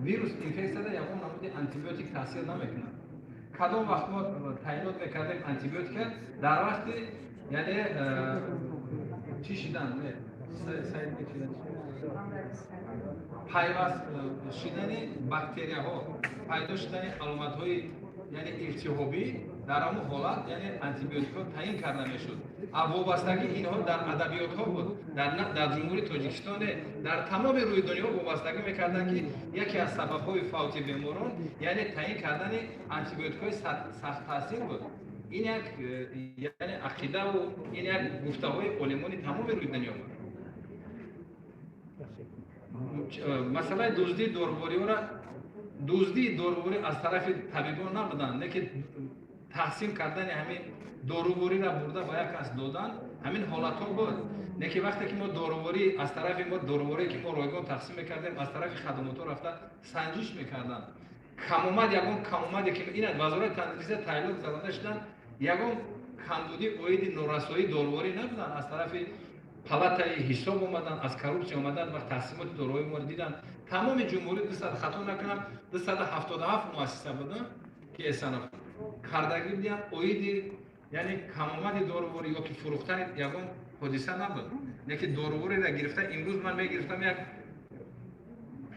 ویروس اینفکسیون یا اون نمود آنتیبیوتیک تاثیر نمیکنه. کدام وقت ما تعیینات میکردیم آنتیبیوتیک در وقتی یعنی چی شدن نه سایت میکنه پیوست شدن باکتریا ها پیدا شدن علامت های یعنی التهابی در همون حالت یعنی آنتیبیوتیک ها تعیین کرده میشد. وابستگی اینها در ادبیات ها بود، در جمهوری تاجیکستان در تمام روی دنیا وابستگی میکردن که یکی از سبب های فوت بیماران یعنی تعیین کردن آنتیبیوتیک های سخت تاثیر بود. این یک یعنی عقیده و این یک گفته های علمای تمام روی دنیا بود. مثلا دزدی داروباری از طرف طبیبان نبودن، نه که تقسیم کردن همین داروباری را برده با یک کس دادن، همین حالت ها بود. نه که وقتی که ما داروباری از طرف ما داروباری که ما رایگان تقسیم میکردیم از طرف خدمات ها رفته سنجش میکردن. کمومدی که این وزارت تندرستی تعلیق زدنده شدن یگان کمبودی اوید نورسایی داروباری نبودن، از طرف پالاتای حساب اومدن، از کورپسیون اومدن و تقسیمات داروی ما دیدن. تمام جمهوری 200 خطا نکنم 277 مؤسسه بودن که اصلا کاردگی دیدن اوید یعنی کمومدی داروباری یا که فروختن یگان حادثه نبود. نه که داروباری را گرفته امروز من میگرفتم یک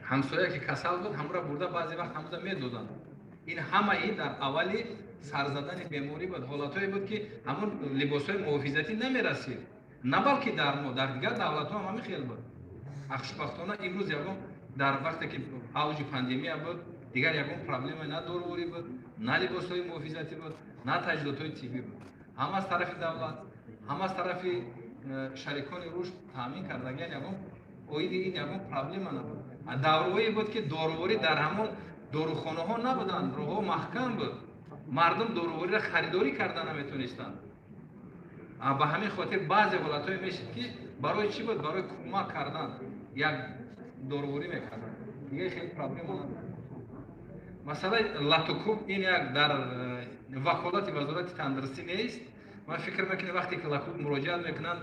همسایه که کسل بود همون را برده بعضی وقت همون را میدادن. این همه ای در اولی سرزدن بیماری بود، حالتایی بود که همون لباسهای محافظتی نمیرسید. نه بلکه در دیگر دولت ها هم خیلی بود. خوشبختانه امروز یکم در وقتی که اوج پاندمی بود دیگر یکم پرابلم نه داروباری بود، نه لباسهای محافظتی بود، نه تجهیزات های طبی بود. هم از طرف دولت، هم از طرف شریکان رشد تامین کردگان یکم اوید این یکم پرابلم نبود. دارویی بود که داروباری در همون داروخانه ها نبودن، روها محکم بود. مردم داروباری را خریداری کردن نمیتونستند. به همین خاطر بعضی حالت‌های میشد که برای چی بود؟ برای کمک کردن یک داروباری میکردن. دیگه خیلی پرابلم بود. مثلا لاتوکوب این یک در وکالت وزارت تندرستی نیست. من فکر میکنم وقتی که لاتوکوب مراجعه میکنن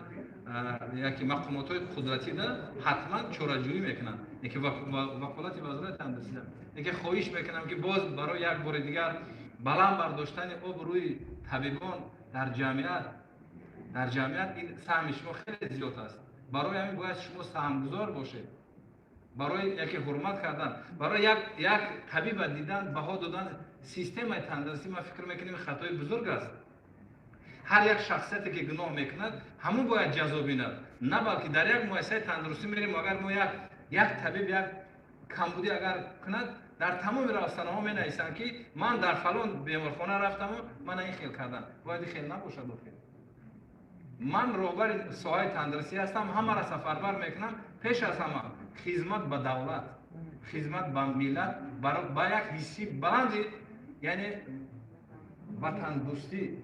یکی مقامات قدرتی ده حتما چاره‌جویی میکنن. اینکه وکالت وزارت تندرستی ده. اینکه خواهش میکنم که باز برای یک بار دیگر بلند برداشتن آبروی طبیبان در جمعیت این سهم شما خیلی زیاد است. برای همین باید شما سهمگزار باشید. برای یکی حرمت کردن، برای یک طبیب دیدن، بها دادن سیستم تندرستی من فکر میکنم خطای بزرگ است. هر یک شخصیتی که گناه میکند همون باید جزا بیند. نه بلکه در یک مؤسسه تندرستی میریم اگر ما یک طبیب یک کمبودی اگر کند در تمام راسته ها می نویسند که من در فلان بیمارخانه رفتم و من این خیل کردم. باید خیل نباشد. من رهبر ساحه تندرستی هستم، همه را سفربر میکنم. پیش از همه خدمت به دولت، خدمت به ملت با یک حسی بلندی یعنی وطن دوستی.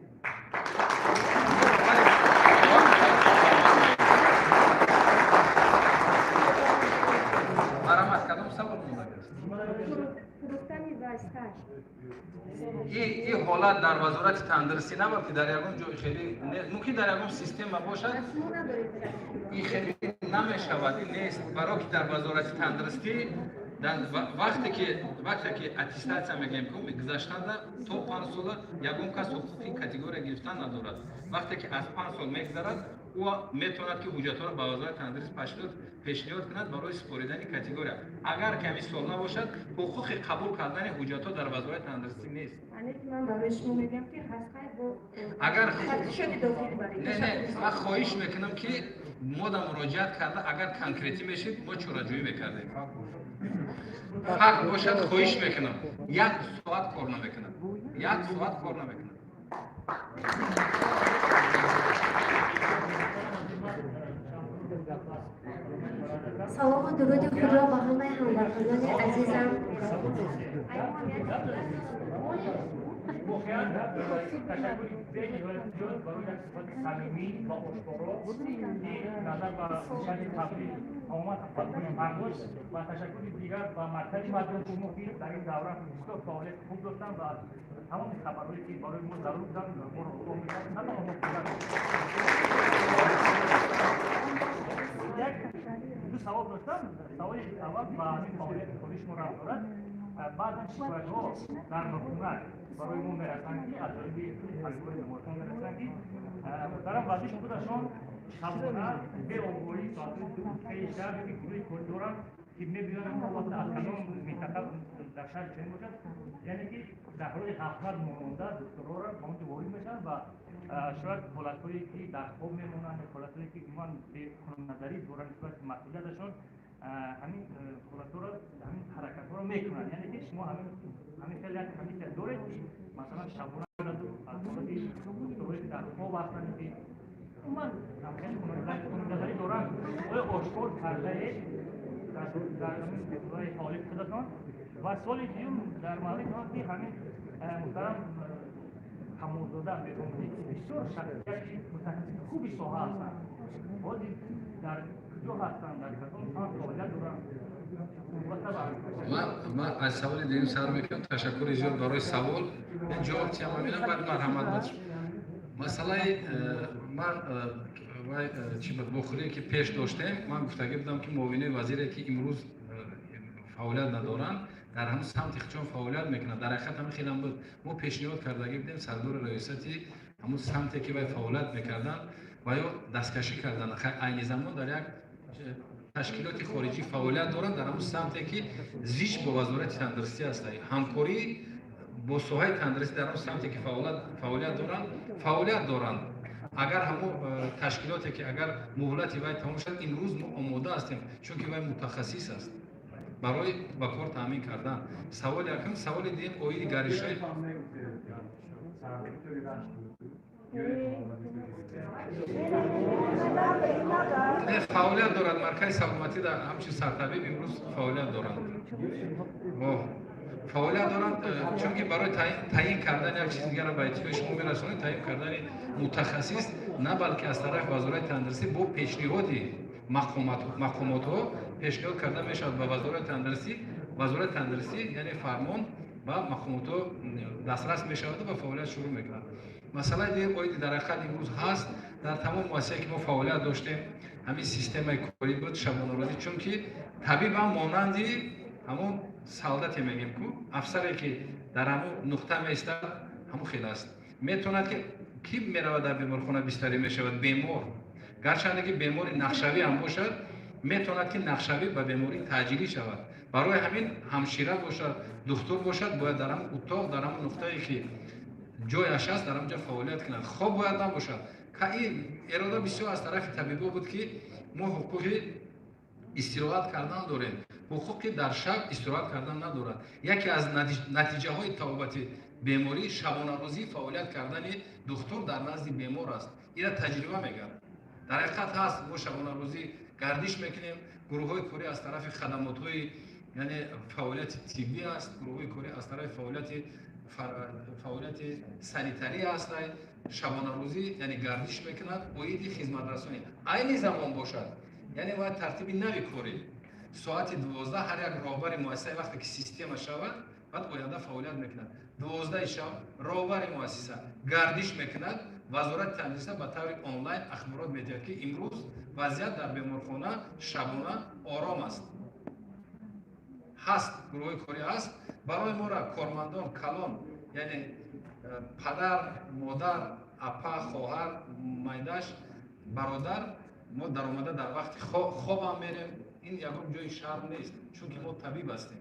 مرحمت کدام سوال این حالت در وزارت تندرستی نبود که در یکم جای خیلی ممکن در یکم سیستم باشد این خیلی نمیشود این نیست. برای که در وزارت تندرستی وقتی که اتستاسیا میگیم که گذشته تا 5 سال یکم کس حقوقی کاتگوری گرفتن ندارد. وقتی که از 5 سال میگذرد او میتواند که حجت‌ها را به وزارت تندرستی پیشنهاد کند برای سپردن کاتگوری. اگر کمی سال نباشد حقوق قبول کردن حجت‌ها در وزارت تندرستی نیست. من برای شما میگم که اگر من خواهش میکنم که ما در مراجعت کرده اگر کنکریتی میشید ما چاره‌جویی میکردیم. حق باشد خواهش میکنم 1 ساعت کار نمیکنم. سلام و درود خود را به همه هموطنان عزیزم. واقعا تشکر بین ولایت‌جان برای یک صفت صمیمی و آشکارا که نظر به شأن تبلیغ آمد کنیم امروز و تشکر دیگر به مرکز مردم شما که در این دوره بسیار فعالیت خوب داشتن و تمام خبرهایی که برای ما ضرور بودن ما را آگاه می‌کردن همه آماده بودن. دو سوال داشتم. سوال اول به همین فعالیت خودش ما رفت دارد. بعضا شکایت‌ها در حکومت برای ما میرسند که از طریق حلقه‌های نمایشگاه میرسند که محترم ورزش خودشان شبانه به آگاهی ساعت 2 شب که گروه کل دارند که می‌بینند ما وقت از کلام منطقه در شهر چنین باشد یعنی که در حال غفلت ماننده دکترها را به اونجا وارد میشن و شاید حالت‌هایی که در خواب میمونند حالت‌هایی که ایمان به قانون‌مداری دارند نسبت به مسئولیتشان همین حالت‌ها را همین حرکت‌ها را میکنند یعنی که شما همین خیلی همین که دارید مثلا شبانه از حالت دکترهایی که در خواب هستند که عموما خیلی قانون‌مداری دارند آیا آشکار کرده در همین دکترهای فعالیت خودتان و سوال دیگرم در مورد که همین محترم حمودزاده می‌گوید که بسیار شخصیت متخصص خوبی ساحه هستند بازی در کجا هستند در کدام فعالیت دارند من از سوال دیگه سر میکنم تشکر زیاد برای سوال جواب چیم میبینم بعد مرحمت باشه مسئله من چی بود بخوری که پیش داشتیم من گفتگی بودم که معاون وزیری که امروز فعالیت ندارن در همون سمت چون فعالیت میکنن در حقیقت هم خیلی بود ما پیشنهاد کردگی بودیم سردار ریاستی همون سمتی که باید فعالیت میکردن و یا دستکشی کردن عین زمان در یک تشکیلات خارجی فعالیت دارن در همون سمتی که زیش با وزارت تندرستی هست همکاری با سوهای تندرستی در همون سمتی که فعالیت دارن اگر همون تشکیلاتی که اگر مهلتی باید تمام شد امروز ما آماده هستیم چون که باید متخصص است برای با کار تامین کردن سوال یکم سوال دیگه اویی گریشای نه فعالیت دارد مرکز سلامتی در همچین سرطبیب امروز فعالیت دارند فعالیت دارند چون که برای تعیین کردن یک چیز دیگر را به اطلاع شما میرسونید تعیین کردن متخصص نه بلکه از طرف وزارت تندرستی با پیشنهادی مقامات ها پیشنهاد کرده میشود به وزارت تندرستی یعنی فرمان و مقامات ها دسترس میشود و فعالیت شروع میکنند مسئله دیگه باید در حقیقت امروز هست در تمام مؤسسه‌ای که ما فعالیت داشتیم همین سیستم کاری بود شبانه روزی چون که طبیب هم مانندی همون سعادتی میگیم که افسری که در همون نقطه میستد همون خیلی است میتوند که کی میرود در بیمارخانه بستری میشود بیمار گرچه که بیماری نقشوی هم باشد میتوند که نقشوی به بیماری تعجیلی شود برای همین همشیره باشد دکتر باشد باید در همون اتاق در همون نقطه‌ای که جایش است در همونجا فعالیت کنند خواب باید نباشد که این اراده بسیار از طرف طبیبا بود که ما حقوق استراحت کردن داریم حقوقی در شب استراحت کردن ندارد یکی از نتیجه های توابت بیماری شبانه روزی فعالیت کردن دکتر در نزد بیمار است این تجربه میگن در حقیقت هست ما شبانه روزی گردش میکنیم گروه های کاری از طرف خدمات های یعنی فعالیت طبی است گروه های کاری از طرف فعالیت سانیتری است شبانه روزی یعنی گردش میکند باید خدمت رسانی عین زمان باشد یعنی باید ترتیب نوی کاری ساعت 12 هر یک راهبر مؤسسه وقتی که سیستم شود بعد باید فعالیت میکند 12 شب راهبر مؤسسه گردش میکند وزارت تندرستی به طور آنلاین اخبارات میدهد که امروز وضعیت در بیمارخانه شبانه آرام است هست گروه کاری هست برای ما را کارمندان کلان یعنی پدر مادر اپا خواهر مایداش برادر ما در اومده در وقت خواب هم میریم این یکم جای شرم نیست چون که ما طبیب هستیم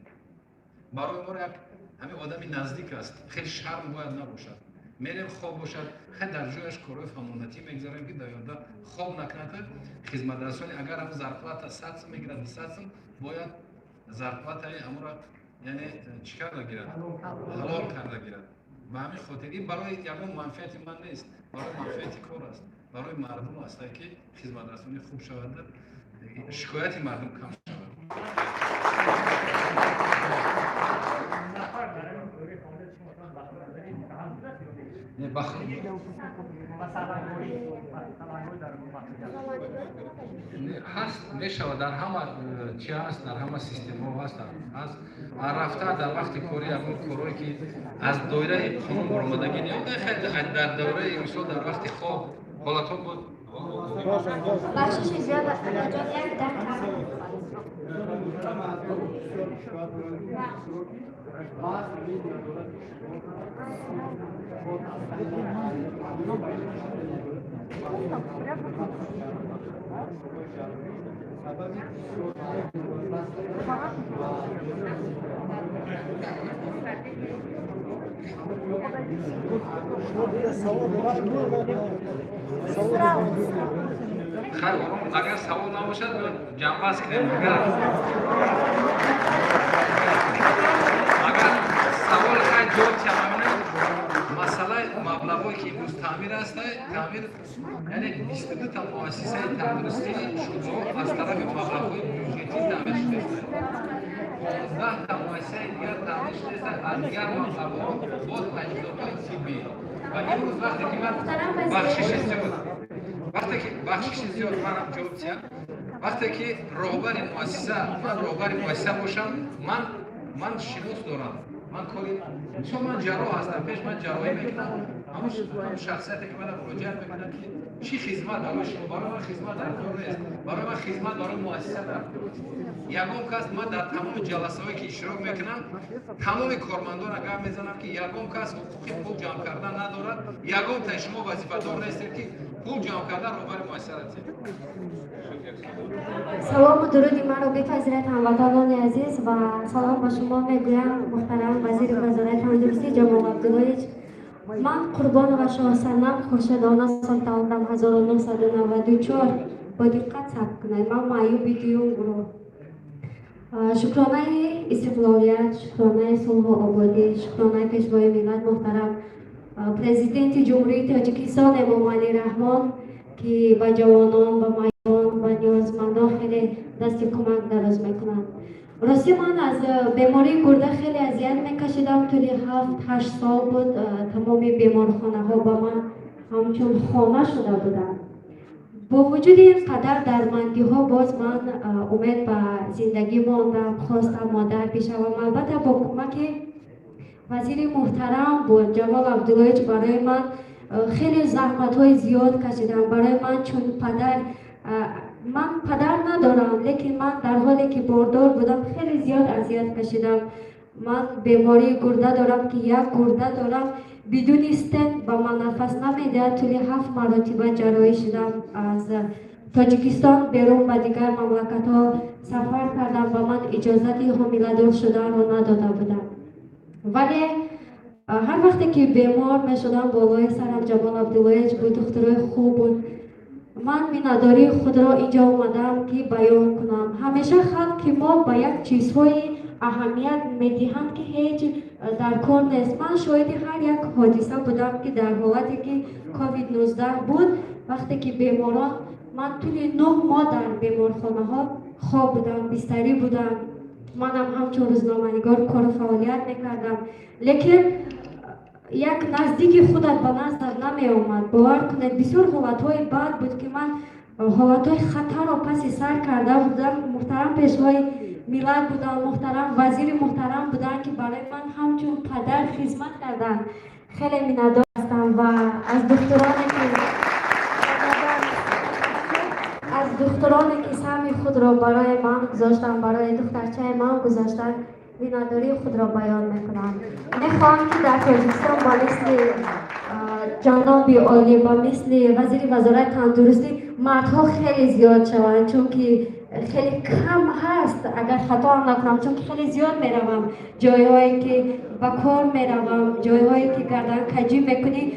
برای ما یک همین آدمی نزدیک است خیلی شرم باید نباشد میریم خواب باشد خیلی در جایش کارهای فامونتی میگذاریم که در یاده خواب نکنه خدمت رسانی اگر هم ظرفیت 100 سم میگیرد 100 سم باید ظرفیت امورا یعنی چیکار نگیرد حلال کرده گیرد به همین خاطر این برای یگان منفعت من نیست، برای منفعت کار است، برای مردم است که خدمت رسانی خوب شود، شکایت مردم کم شود. هست میشود در همه چی هست، در همه سیستم ها هست، از رفته در وقت کاری همون کاری که از دایره قانون برآمدگی نیست، خیلی در دوره مثلا در وقت خواب حالت ها بود. بخشش زیاد است. خیر اگر سوال نباشد جنبه کنیم. اگر سوال خیلی جواب چمامینه مسئله مبلغی که امروز تعمیر است، تعمیر یعنی 22 تا مؤسسه تندرستی شده از طرف مبلغ‌های بودجتی تعمیر شده است. 10 تا مؤسسه دیگر تعمیر شده است از دیگر مبلغ‌ها با تجهیزات طبی. و امروز وقتی که من بخشش زیاد منم جواب چیم، وقتی که راهبر مؤسسه باشم من شناس دارم، من کاری چون من جراح هستم، پیش من جراحی میکنم، همون شخصیتی که من مراجعه میکنم که چی خدمت برای شما، برای من خدمت در کار نیست، برای من خدمت برای مؤسسه در کار است. یگان کس من در تمام جلسه‌هایی که اشتراک میکنم تمام کارمندان گپ میزنم که یگان کس حقوق پول جمع کردن ندارد، یگان تا شما وظیفه‌دار نیستید که پول جمع کردن راهبر مؤسسه هستید. سلام و درودی مرا بپذیرید هموطنان عزیز و سلام با شما میگویم محترم وزیر وزارت تندرستی جناب عبداللهیچ. من قربان و شاه سرنم خورشیدانه سال تولدم 1994 با دقت ثبت کنید. من معیوب دیوم گروه. شکرانه استقلالیت، شکرانه صلح و آبادی، شکرانه پیشوای ملت محترم پرزیدنت جمهوری تاجیکستان امامعلی رحمان که به جوانان، به مایان و نیازمندان خیلی دست کمک دراز میکنند. راستی من از بیماری گرده خیلی اذیت میکشیدم، طولی 7-8 سال بود تمام بیمارخانه ها با من همچون خانه شده بودند. با وجود اینقدر درماندی ها باز من امید به زندگی ماندم، خواستم مادر بشوم. البته با کمک وزیر محترم بود جناب عبداللهیچ برای من خیلی زحمت های زیاد کشیدم. برای من چون من پدر ندارم، لیکن من در حالی که باردار بودم خیلی زیاد اذیت کشیدم. من بیماری گرده دارم که یک گرده دارم بدون استنت به من نفس نمیده. طولی 7 مرتبه جراحی شدم، از تاجیکستان بیرون به دیگر مملکت ها سفر کردم و من اجازت حامله‌دار شدن رو نداده بودم. ولی هر وقتی که بیمار می شدم بالای سرم جناب عبداللهیچ بود، دکترای خوب بود. من میناداری خود را اینجا اومدم که بیان کنم. همیشه خلق که ما به یک چیزهای اهمیت میدهند که هیچ در کار نیست. من شاهد هر یک حادثه بودم که در حالتی که کووید 19 بود، وقتی که بیماران، من طول 9 ماه در بیمارخانه ها خواب بودم، بستری بودم. منم همچون روزنامه‌نگار کار فعالیت میکردم، لیکن یک نزدیک خودت به نظر نمی آمد. باور کنید بسیار حالتهای بد بود که من حالتهای خطر را پس سر کرده بودم. محترم پیشوای ملت بودن، محترم وزیر محترم بودن که برای من همچون پدر خدمت کردن. خیلی مینه‌دار هستم و از دخترانی که سهم خود را برای من گذاشتن، برای دخترچه من گذاشتن، مینه‌داری خود را بیان میکنم. میخواهم که در تاجیکستان با مثل جناب عالی، با مثل وزیر وزارت تندرستی مردها خیلی زیاد شوند، چون که خیلی کم هست. اگر خطا هم نکنم، چون که خیلی زیاد میروم جایهایی که با کار میروم، جایهایی که گردن کجی میکنی،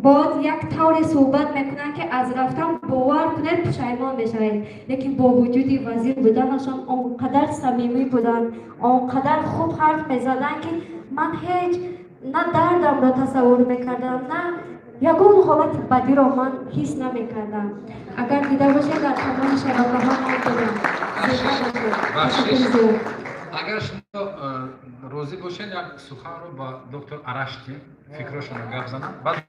باز یک طور صحبت میکنن که از رفتن باور کنید پشیمان میشوید. لیکن با وجود وزیر بودنشان آنقدر صمیمی بودن، آنقدر خوب حرف میزدن که من هیچ نه دردم را تصور میکردم، نه یگان حالت بدی را من حس نمیکردم. اگر دیده باشید در تمام شبکه ها من دیدم. اگر شما روزی باشین یک سخن رو با دکتر ارشتی فکرشون رو گپ زنم، بعد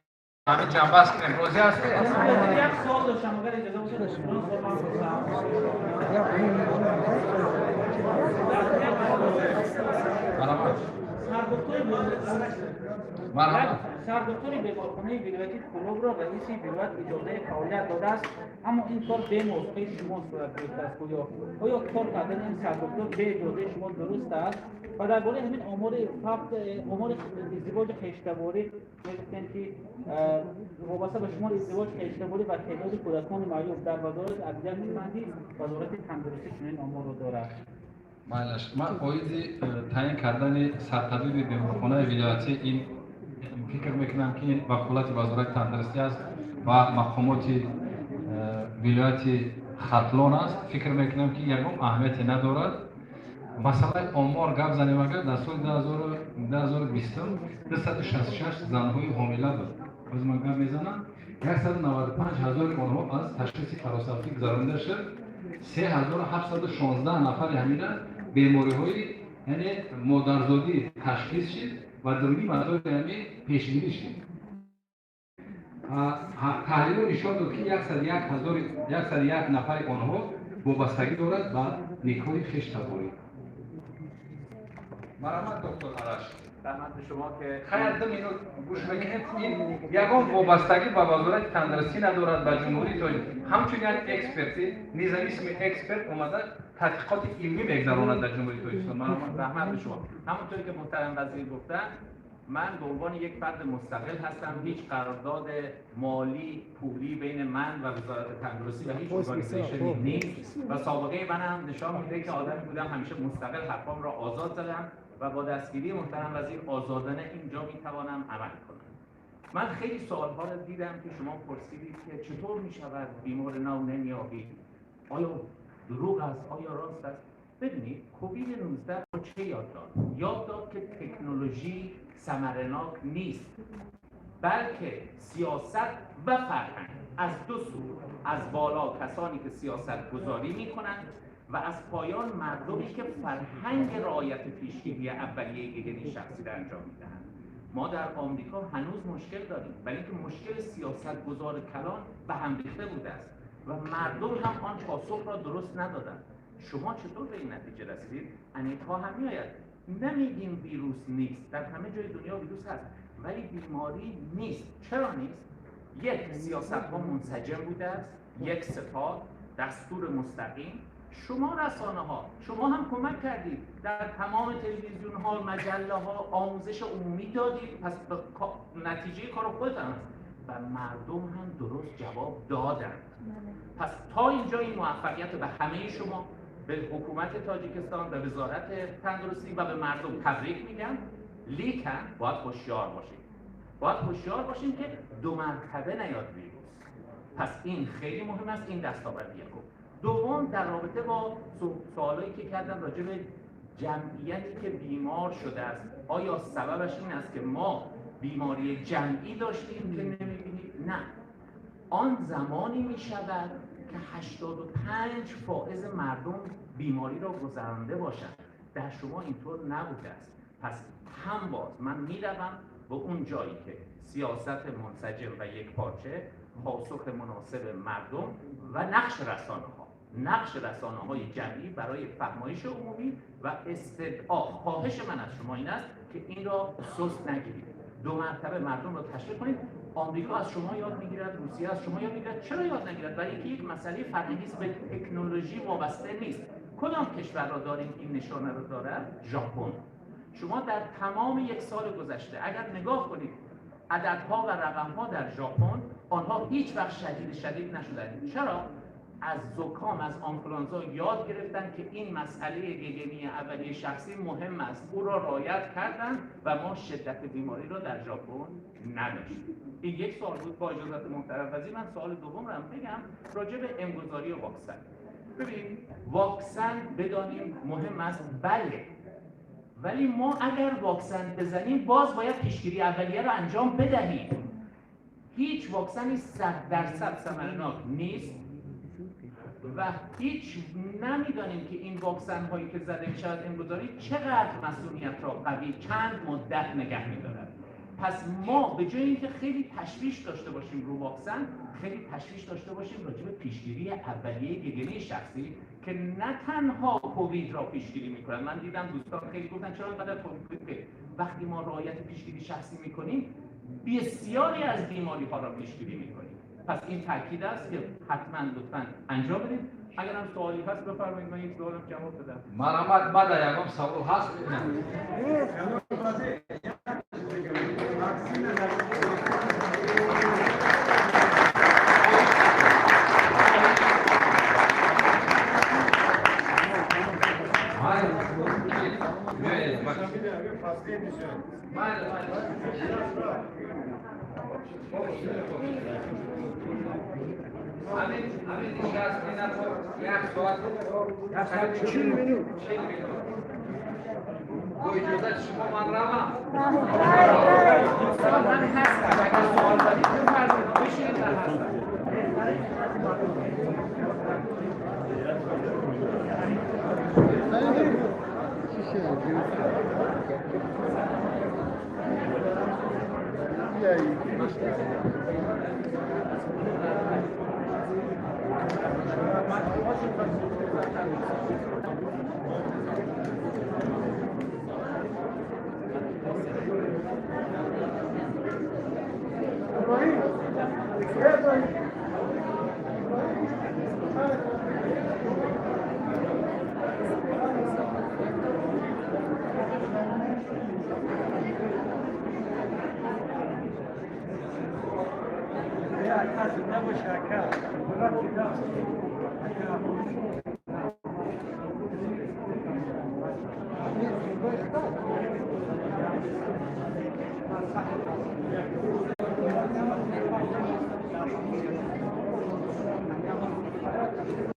همین جنبه است کنیم. روزی هستی؟ یک سوال داشتم اگر اجازه سردکتر بیمارخانه ولایتی کلوب را رئیس ولایت اجازه فعالیت داده است، اما این کار به موافقه شما صورت گرفته است. آیا کار کردن این سردکتر به اجازه شما درست است؟ و درباره همین امور ازدواج خیشتواری میگفتند که وابسته به شما ازدواج خیشتواری و تعداد کودکان معیوب در وزارت عدلیه می‌بندید، وزارت تندرستی چنین امور را دارد. مالش من باید تعیین کردن سرطبیب بیمارخانه ولایتی این فکر میکنم که این وکالت وزارت تندرستی است و مقامات ولایتی خطلان است. فکر میکنم که یکم اهمیتی ندارد. مثلا آمار گپ زنیم اگر در سال 2020 266 زنهای حامله بود. از من گپ میزنم 195,000 آنها از تشخیص فراسختی گذرانده شد. 3,716 نفر همین بیماری های یعنی مادرزادی تشخیص شد و درونی مدار یعنی پیشگیری شد. تحلیل نشان داد که 101 نفر آنها وابستگی دارد به نیکوی خیشتواری. مرحمت دکتر آرش. رحمت شما که خیر دم اینو گوش بکنید. این یگان وابستگی به وزارت تندرستی ندارد به جمهوری تاجیک. همچنین اکسپرتی نیزامیسم اکسپرت اومده تحقیقات علمی میگذراند در جمهوری تاجیکستان. مرحمت رحمت شما. همونطوری که محترم وزیر گفتن من به عنوان یک فرد مستقل هستم، هیچ قرارداد مالی پولی بین من و وزارت تندرستی و هیچ ارگانیزیشنی نیست و سابقه من هم نشان میده که آدمی بودم همیشه مستقل حرفام را آزاد زدم و با دستگیری محترم وزیر آزادانه اینجا میتوانم عمل کنم. من خیلی سوال‌ها را دیدم که شما پرسیدید که چطور میشود بیمار نو نمیابید، آیا دروغ است، آیا راست است؟ ببینید کووید 19 با چه یاد داد؟ یاد داد که تکنولوژی ثمره‌ناک نیست، بلکه سیاست و فرهنگ از دو سو، از بالا کسانی که سیاست گذاری میکنند و از پایان مردمی که فرهنگ رعایت پیشگیری اولیه ایگنی شخصی را انجام میدهند. ما در آمریکا هنوز مشکل داریم، ولی اینکه مشکل سیاست گذار کلان به هم ریخته بوده است و مردم هم آن پاسخ را درست ندادند. شما چطور به این نتیجه رسیدید؟ انیتا هم میآید. نمیگیم ویروس نیست، در همه جای دنیا ویروس هست، ولی بیماری نیست. چرا نیست؟ یک، سیاست ها منسجم بوده است، یک ستاد، دستور مستقیم. شما رسانه ها، شما هم کمک کردید، در تمام تلویزیون ها، مجله ها آموزش عمومی دادید، پس نتیجه کار خودتان است و مردم هم درست جواب دادند. پس تا اینجا این موفقیت به همه شما، به حکومت تاجیکستان، به وزارت تندرستی و به مردم تبریک میگم. لیکن باید هوشیار باشیم. باید هوشیار باشیم که دو مرتبه نیاد ویروس. پس این خیلی مهم است، این دستاورد یکم. دوم، در رابطه با سوالایی که کردم راجع به جمعیتی که بیمار شده است، آیا سببش این است که ما بیماری جمعی داشتیم که نمیبینیم؟ نه. آن زمانی می شود که 85% مردم بیماری را گذرانده باشند. در شما اینطور نبوده است. پس هم باز من میروم به اون جایی که سیاست منسجم و یک پارچه، پاسخ مناسب مردم و نقش رسانه های جمعی برای فهمایش عمومی و استدعا. خواهش من از شما این است که این را سست نگیرید. دو مرتبه مردم را تشویق کنید. آمریکا از شما یاد میگیرد، روسیه از شما یاد میگیرد. چرا یاد نگیرد؟ برای اینکه یک مسئله فرهنگی است، به تکنولوژی وابسته نیست. کدام کشور را داریم این نشانه را دارد؟ ژاپن. شما در تمام یک سال گذشته اگر نگاه کنید عددها و رقمها در ژاپن، آنها هیچ وقت شدید نشدند. چرا؟ از زکام، از آنفلانزا یاد گرفتن که این مسئله گگمی اولیه شخصی مهم است، او را رعایت کردن و ما شدت بیماری را در ژاپن نداشتیم. این یک سوال بود. با اجازت محترم وزیر من سوال دوم رو هم بگم راجع به امگذاری واکسن. ببین واکسن بدانیم مهم است، بله، ولی ما اگر واکسن بزنیم باز باید پیشگیری اولیه رو انجام بدهیم. هیچ واکسنی 100% ثمرناک نیست و هیچ نمیدانیم که این واکسن هایی که زده می شود امروزاری چقدر مسئولیت را قوی چند مدت نگه می دارد. پس ما به جای اینکه خیلی تشویش داشته باشیم رو واکسن، خیلی تشویش داشته باشیم راجع به پیشگیری اولیه گگنه شخصی که نه تنها کووید را پیشگیری میکنن. من دیدم دوستان خیلی گفتن چرا اینقدر کووید، که وقتی ما رعایت پیشگیری شخصی میکنیم بسیاری از بیماری ها را پیشگیری میکنیم. پس این تاکید است که حتما لطفاً انجام بدید. اگر هم سوالی هست بفرمایید، من این سوالم جواب بدم. مرحمت بعد یکم سوال هست. با اجازت شما من روم. من هستم، اگر سوال دارید بفرمایید، بشینید من هستم.